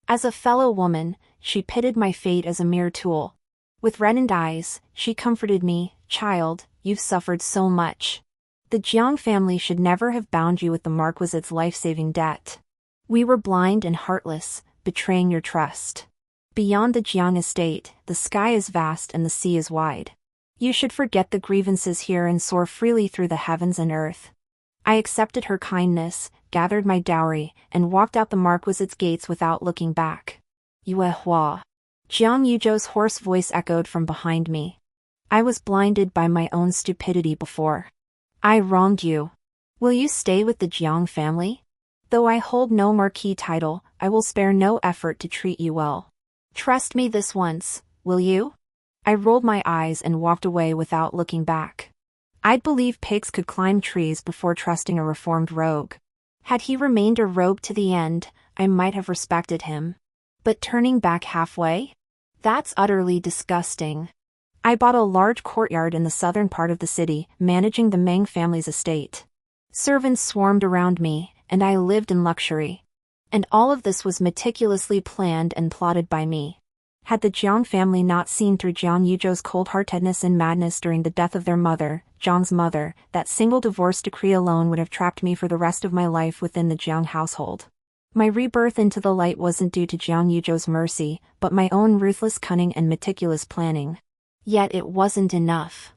As a fellow woman, she pitted my fate as a mere tool. With reddened eyes, she comforted me. "Child, you've suffered so much. The Jiang family should never have bound you with the Marquis's life-saving debt. We were blind and heartless, betraying your trust. Beyond the Jiang estate, the sky is vast and the sea is wide. You should forget the grievances here and soar freely through the heavens and earth." I accepted her kindness, gathered my dowry, and walked out the Marquis's gates without looking back. "Yue Hua." Jiang Yuzhou's hoarse voice echoed from behind me. "I was blinded by my own stupidity before. I wronged you. Will you stay with the Jiang family? Though I hold no marquis title, I will spare no effort to treat you well. Trust me this once, will you?" I rolled my eyes and walked away without looking back. I'd believe pigs could climb trees before trusting a reformed rogue. Had he remained a rogue to the end, I might have respected him. But turning back halfway? That's utterly disgusting. I bought a large courtyard in the southern part of the city, managing the Meng family's estate. Servants swarmed around me, and I lived in luxury. And all of this was meticulously planned and plotted by me. Had the Jiang family not seen through Jiang Yuzhou's cold-heartedness and madness during the death of their mother, Jiang's mother, that single divorce decree alone would have trapped me for the rest of my life within the Jiang household. My rebirth into the light wasn't due to Jiang Yuzhou's mercy, but my own ruthless cunning and meticulous planning. Yet it wasn't enough.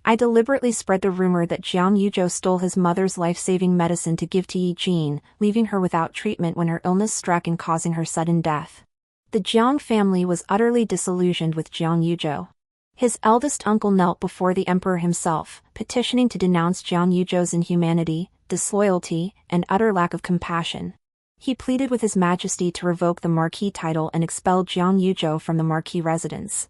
I deliberately spread the rumor that Jiang Yuzhou stole his mother's life-saving medicine to give to Yi Jin, leaving her without treatment when her illness struck and causing her sudden death. The Jiang family was utterly disillusioned with Jiang Yuzhou. His eldest uncle knelt before the emperor himself, petitioning to denounce Jiang Yuzhou's inhumanity, disloyalty, and utter lack of compassion. He pleaded with His Majesty to revoke the marquis title and expel Jiang Yuzhou from the marquis residence.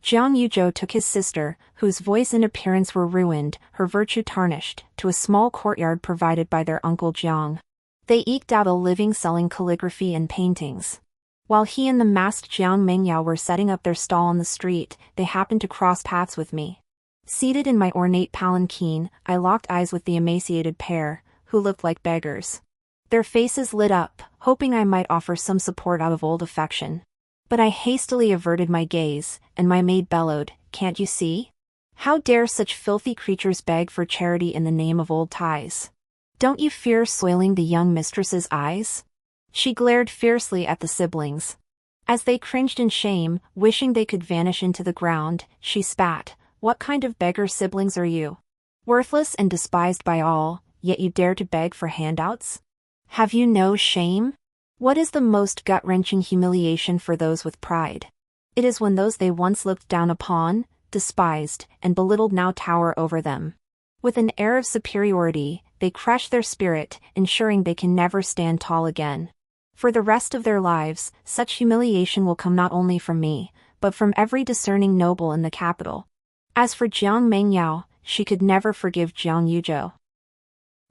Jiang Yuzhou took his sister, whose voice and appearance were ruined, her virtue tarnished, to a small courtyard provided by their uncle Jiang. They eked out a living selling calligraphy and paintings. While he and the masked Jiang Mengyao were setting up their stall on the street, they happened to cross paths with me. Seated in my ornate palanquin, I locked eyes with the emaciated pair, who looked like beggars. Their faces lit up, hoping I might offer some support out of old affection. But I hastily averted my gaze, and my maid bellowed, "Can't you see? How dare such filthy creatures beg for charity in the name of old ties? Don't you fear soiling the young mistress's eyes?" She glared fiercely at the siblings. As they cringed in shame, wishing they could vanish into the ground, she spat, "What kind of beggar siblings are you? Worthless and despised by all, yet you dare to beg for handouts? Have you no shame? What is the most gut-wrenching humiliation for those with pride? It is when those they once looked down upon, despised, and belittled now tower over them. With an air of superiority, they crush their spirit, ensuring they can never stand tall again. For the rest of their lives, such humiliation will come not only from me, but from every discerning noble in the capital." As for Jiang Mengyao, she could never forgive Jiang Yuzhou.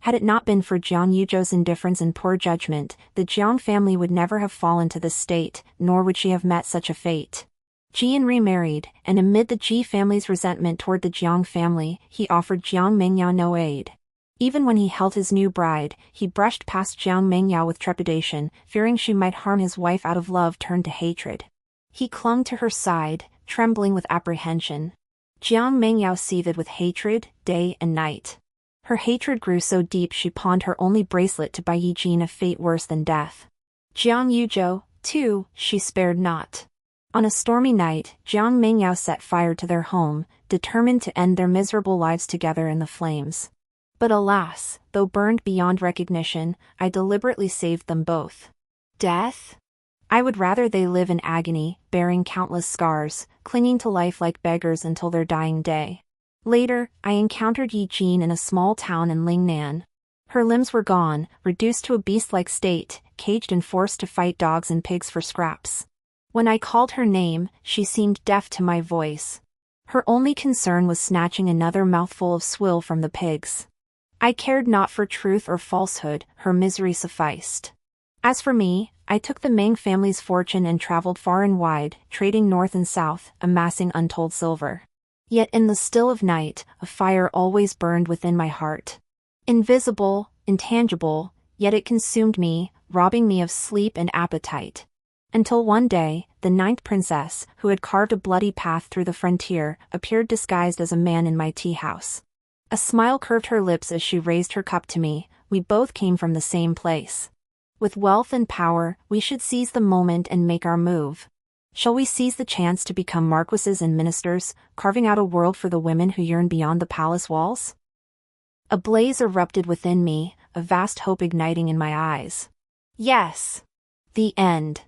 Had it not been for Jiang Yuzhou's indifference and poor judgment, the Jiang family would never have fallen to this state, nor would she have met such a fate. Jian remarried, and amid the Ji family's resentment toward the Jiang family, he offered Jiang Mengyao no aid. Even when he held his new bride, he brushed past Jiang Mengyao with trepidation, fearing she might harm his wife out of love turned to hatred. He clung to her side, trembling with apprehension. Jiang Mengyao seethed with hatred, day and night. Her hatred grew so deep she pawned her only bracelet to buy Yi Jin a fate worse than death. Jiang Yuzhou, too, she spared not. On a stormy night, Jiang Mengyao set fire to their home, determined to end their miserable lives together in the flames. But alas, though burned beyond recognition, I deliberately saved them both. Death? I would rather they live in agony, bearing countless scars, clinging to life like beggars until their dying day. Later, I encountered Yi Jin in a small town in Lingnan. Her limbs were gone, reduced to a beast-like state, caged and forced to fight dogs and pigs for scraps. When I called her name, she seemed deaf to my voice. Her only concern was snatching another mouthful of swill from the pigs. I cared not for truth or falsehood, her misery sufficed. As for me, I took the Meng family's fortune and traveled far and wide, trading north and south, amassing untold silver. Yet in the still of night, a fire always burned within my heart. Invisible, intangible, yet it consumed me, robbing me of sleep and appetite. Until one day, the 9th princess, who had carved a bloody path through the frontier, appeared disguised as a man in my tea house. A smile curved her lips as she raised her cup to me. We both came from the same place. With wealth and power, we should seize the moment and make our move. Shall we seize the chance to become marquises and ministers, carving out a world for the women who yearn beyond the palace walls? A blaze erupted within me, a vast hope igniting in my eyes. Yes. The end.